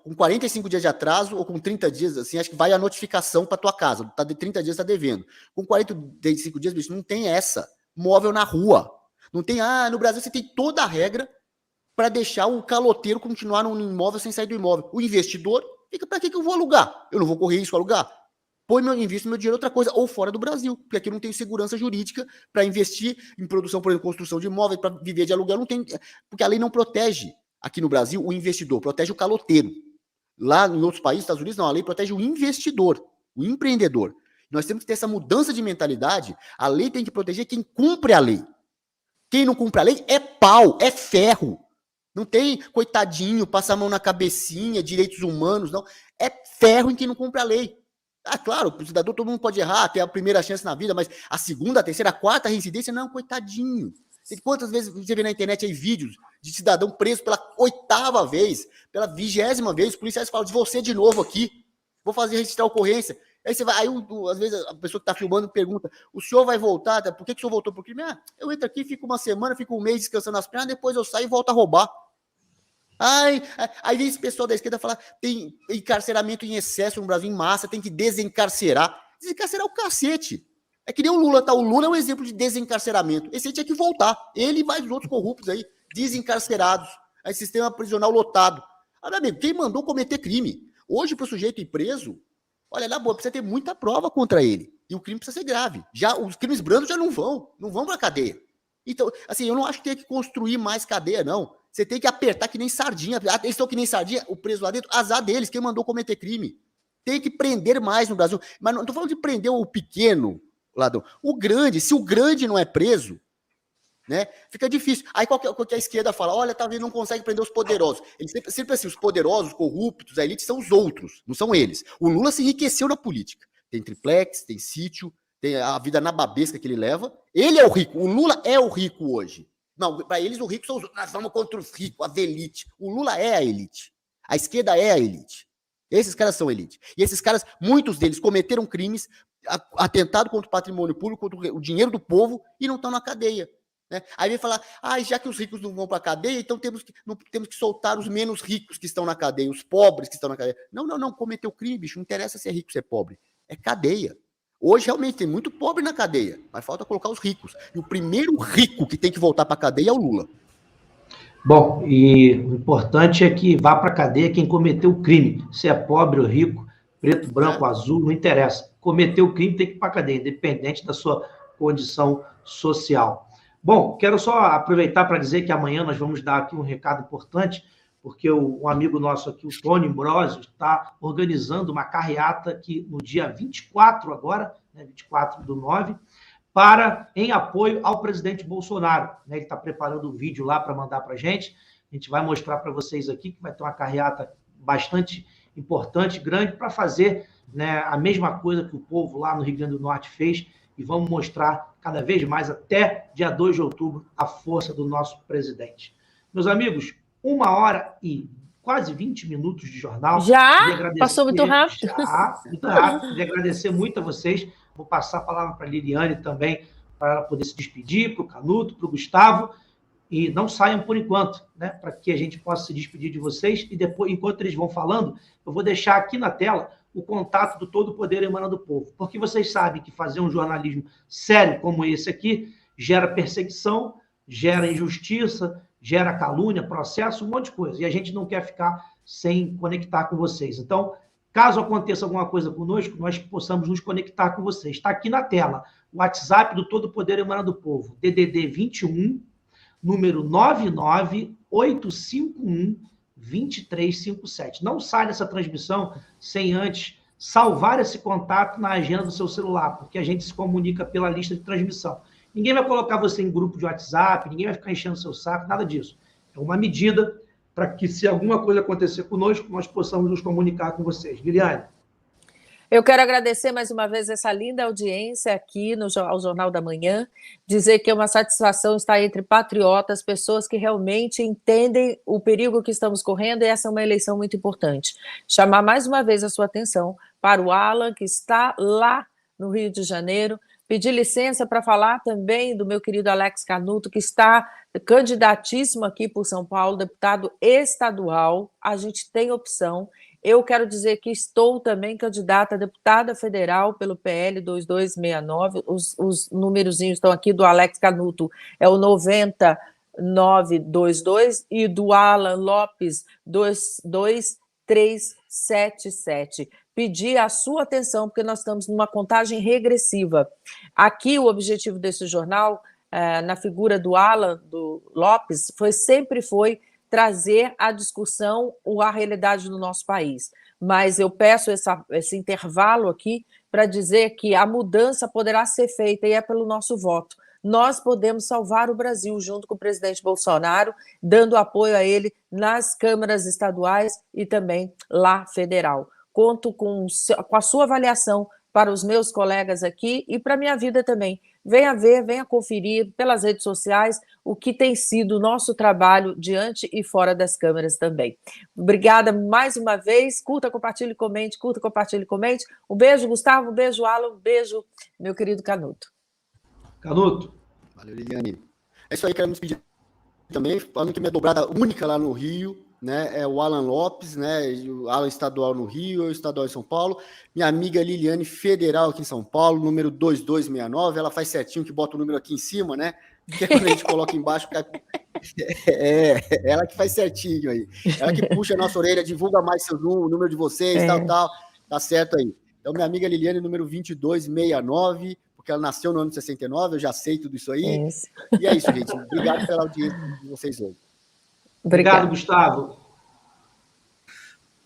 com 45 dias de atraso ou com 30 dias, assim, acho que vai a notificação para tua casa, tá de 30 dias tá devendo. Com 45 dias, bicho, não tem essa. móvel na rua. Não tem, no Brasil você tem toda a regra para deixar o caloteiro continuar no imóvel sem sair do imóvel. O investidor fica, para que eu vou alugar? Eu não vou correr risco alugar. Invisto meu dinheiro em outra coisa, ou fora do Brasil, porque aqui não tem segurança jurídica para investir em produção, por exemplo, construção de imóveis, para viver de aluguel, não tem, porque a lei não protege, aqui no Brasil, o investidor, protege o caloteiro. Lá em outros países, Estados Unidos, não, a lei protege o investidor, o empreendedor. Nós temos que ter essa mudança de mentalidade, a lei tem que proteger quem cumpre a lei. Quem não cumpre a lei é pau, é ferro. Não tem coitadinho, passa a mão na cabecinha, direitos humanos, não. É ferro em quem não cumpre a lei. Claro, o cidadão todo mundo pode errar, tem a primeira chance na vida, mas a segunda, a terceira, a quarta reincidência, não, coitadinho. Quantas vezes você vê na internet aí vídeos de cidadão preso pela 8ª vez, pela 20ª vez, os policiais falam de você de novo aqui, vou fazer registrar a ocorrência. Aí você vai, às vezes a pessoa que está filmando pergunta, o senhor vai voltar? Por que o senhor voltou pro crime? Eu entro aqui, fico uma semana, fico um mês descansando as pernas, depois eu saio e volto a roubar. Aí vem esse pessoal da esquerda falar, tem encarceramento em excesso no Brasil, em massa, tem que desencarcerar. Desencarcerar o cacete. É que nem o Lula, tá? O Lula é um exemplo de desencarceramento. Esse aí tinha que voltar. Ele e vários outros corruptos aí, desencarcerados. Aí sistema prisional lotado. Meu amigo, quem mandou cometer crime? Hoje, para o sujeito ir preso, olha, na boa, precisa ter muita prova contra ele. E o crime precisa ser grave. Já os crimes brandos já não vão para cadeia. Então, assim, eu não acho que tem que construir mais cadeia, não. Você tem que apertar que nem sardinha. Eles estão que nem sardinha, o preso lá dentro, azar deles, quem mandou cometer crime. Tem que prender mais no Brasil. Mas não estou falando de prender o pequeno ladrão. O grande, se o grande não é preso, né, fica difícil. Aí qualquer esquerda fala, olha, talvez não consegue prender os poderosos. Eles sempre assim, os poderosos, os corruptos, a elite são os outros, não são eles. O Lula se enriqueceu na política. Tem triplex, tem sítio, tem a vida nababesca que ele leva. Ele é o rico. O Lula é o rico hoje. Não, para eles o rico são os outros. Nós vamos contra os ricos, a elite. O Lula é a elite. A esquerda é a elite. Esses caras são elite. E esses caras, muitos deles cometeram crimes, atentado contra o patrimônio público, contra o dinheiro do povo e não estão na cadeia. Né? Aí vem falar, já que os ricos não vão para a cadeia, então temos que soltar os menos ricos que estão na cadeia, os pobres que estão na cadeia. Não, cometeu crime, bicho, não interessa se é rico ou se é pobre. É cadeia. Hoje, realmente, tem muito pobre na cadeia, mas falta colocar os ricos. E o primeiro rico que tem que voltar para a cadeia é o Lula. Bom, e o importante é que vá para a cadeia quem cometeu o crime. Se é pobre ou rico, preto, branco, azul, não interessa. Cometeu o crime tem que ir para a cadeia, independente da sua condição social. Bom, quero só aproveitar para dizer que amanhã nós vamos dar aqui um recado importante, porque um amigo nosso aqui, o Tony Ambrosio, está organizando uma carreata aqui no dia 24 agora, né, 24/9, em apoio ao presidente Bolsonaro. Né? Ele está preparando um vídeo lá para mandar para a gente vai mostrar para vocês aqui que vai ter uma carreata bastante importante, grande, para fazer, né, a mesma coisa que o povo lá no Rio Grande do Norte fez, e vamos mostrar cada vez mais, até dia 2 de outubro, a força do nosso presidente. Meus amigos, 1 hora e quase 20 minutos de jornal. Já? Passou muito rápido? Já, muito rápido. Queria agradecer muito a vocês. Vou passar a palavra para a Liliane também, para ela poder se despedir, para o Canuto, para o Gustavo, e não saiam por enquanto, né, para que a gente possa se despedir de vocês, e depois, enquanto eles vão falando, eu vou deixar aqui na tela o contato do Todo Poder Emanando do Povo, porque vocês sabem que fazer um jornalismo sério como esse aqui gera perseguição, gera injustiça, gera calúnia, processo, um monte de coisa, e a gente não quer ficar sem conectar com vocês. Então, caso aconteça alguma coisa conosco, nós possamos nos conectar com vocês. Está aqui na tela o WhatsApp do Todo Poder Emanando do Povo, DDD 21, número 99851-2357. Não sai dessa transmissão sem antes salvar esse contato na agenda do seu celular, porque a gente se comunica pela lista de transmissão. Ninguém vai colocar você em grupo de WhatsApp, ninguém vai ficar enchendo o seu saco, nada disso. É uma medida para que, se alguma coisa acontecer conosco, nós possamos nos comunicar com vocês. Liliane. Eu quero agradecer mais uma vez essa linda audiência aqui ao Jornal da Manhã, dizer que é uma satisfação estar entre patriotas, pessoas que realmente entendem o perigo que estamos correndo, e essa é uma eleição muito importante. Chamar mais uma vez a sua atenção para o Alan, que está lá no Rio de Janeiro, pedir licença para falar também do meu querido Alex Canuto, que está candidatíssimo aqui por São Paulo, deputado estadual. A gente tem opção. Eu quero dizer que estou também candidata a deputada federal pelo PL 2269, os numerozinhos estão aqui, do Alex Canuto é o 9922 e do Alan Lopes 22377. Pedir a sua atenção, porque nós estamos numa contagem regressiva. Aqui, o objetivo desse jornal, na figura do Alan do Lopes, sempre foi trazer à discussão a realidade do nosso país. Mas eu peço esse intervalo aqui para dizer que a mudança poderá ser feita, e é pelo nosso voto. Nós podemos salvar o Brasil junto com o presidente Bolsonaro, dando apoio a ele nas câmaras estaduais e também lá federal. Conto com a sua avaliação para os meus colegas aqui e para a minha vida também. Venha ver, venha conferir pelas redes sociais o que tem sido o nosso trabalho diante e fora das câmeras também. Obrigada mais uma vez. Curta, compartilhe, comente. Curta, compartilhe, comente. Um beijo, Gustavo. Um beijo, Alan. Um beijo, meu querido Canuto. Canuto. Valeu, Liliane. É isso aí, quero me despedir também, falando que minha dobrada única lá no Rio, né, é o Alan Lopes, né, o Alan estadual no Rio, eu estadual em São Paulo, minha amiga Liliane federal aqui em São Paulo, número 2269, ela faz certinho que bota o número aqui em cima, né, porque quando a gente coloca embaixo, ela que faz certinho aí, ela que puxa a nossa orelha, divulga mais seu número de vocês, tal, tá certo aí. Então, minha amiga Liliane, número 2269, porque ela nasceu no ano de 69, eu já sei tudo isso aí. Isso. E é isso, gente. Obrigado pela audiência de vocês hoje. Obrigado, Gustavo.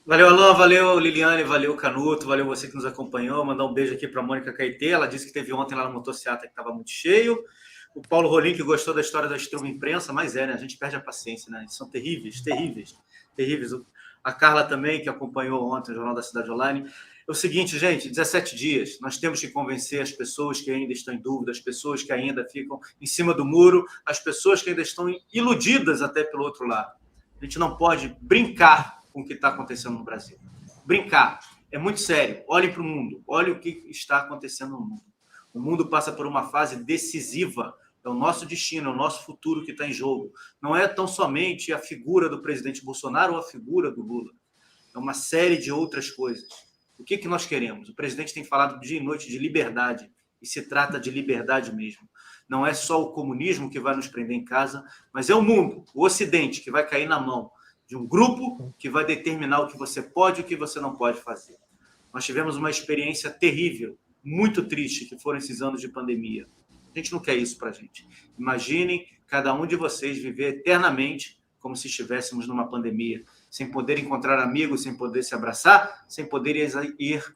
Valeu, Alan, valeu, Liliane, valeu, Canuto, valeu você que nos acompanhou. Mandar um beijo aqui para a Mônica Caetê, ela disse que teve ontem lá no Motociata que estava muito cheio. O Paulo Rolim, que gostou da história da Estruma Imprensa, mas né? A gente perde a paciência, né? Eles são terríveis. A Carla também, que acompanhou ontem o Jornal da Cidade Online. É o seguinte, gente, 17 dias, nós temos que convencer as pessoas que ainda estão em dúvida, as pessoas que ainda ficam em cima do muro, as pessoas que ainda estão iludidas até pelo outro lado. A gente não pode brincar com o que está acontecendo no Brasil. Brincar. É muito sério. Olhem para o mundo. Olhem o que está acontecendo no mundo. O mundo passa por uma fase decisiva. É o nosso destino, é o nosso futuro que está em jogo. Não é tão somente a figura do presidente Bolsonaro ou a figura do Lula. É uma série de outras coisas. O que nós queremos? O presidente tem falado dia e noite de liberdade, e se trata de liberdade mesmo. Não é só o comunismo que vai nos prender em casa, mas é o mundo, o Ocidente, que vai cair na mão de um grupo que vai determinar o que você pode e o que você não pode fazer. Nós tivemos uma experiência terrível, muito triste, que foram esses anos de pandemia. A gente não quer isso para a gente. Imaginem cada um de vocês viver eternamente como se estivéssemos numa pandemia, sem poder encontrar amigos, sem poder se abraçar, sem poder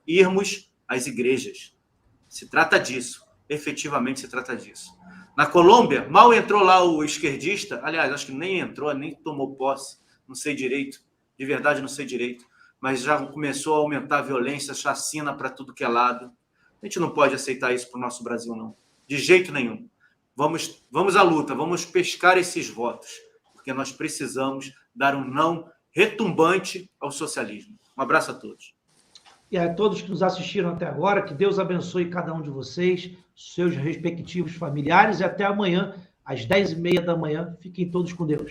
irmos às igrejas. Se trata disso. Efetivamente se trata disso. Na Colômbia, mal entrou lá o esquerdista, aliás, acho que nem entrou, nem tomou posse, não sei direito, de verdade não sei direito, mas já começou a aumentar a violência, chacina para tudo que é lado. A gente não pode aceitar isso para o nosso Brasil, não. De jeito nenhum. Vamos à luta, vamos pescar esses votos, porque nós precisamos dar um não retumbante ao socialismo. Um abraço a todos. E a todos que nos assistiram até agora, que Deus abençoe cada um de vocês, seus respectivos familiares, e até amanhã, às 10h30 da manhã. Fiquem todos com Deus.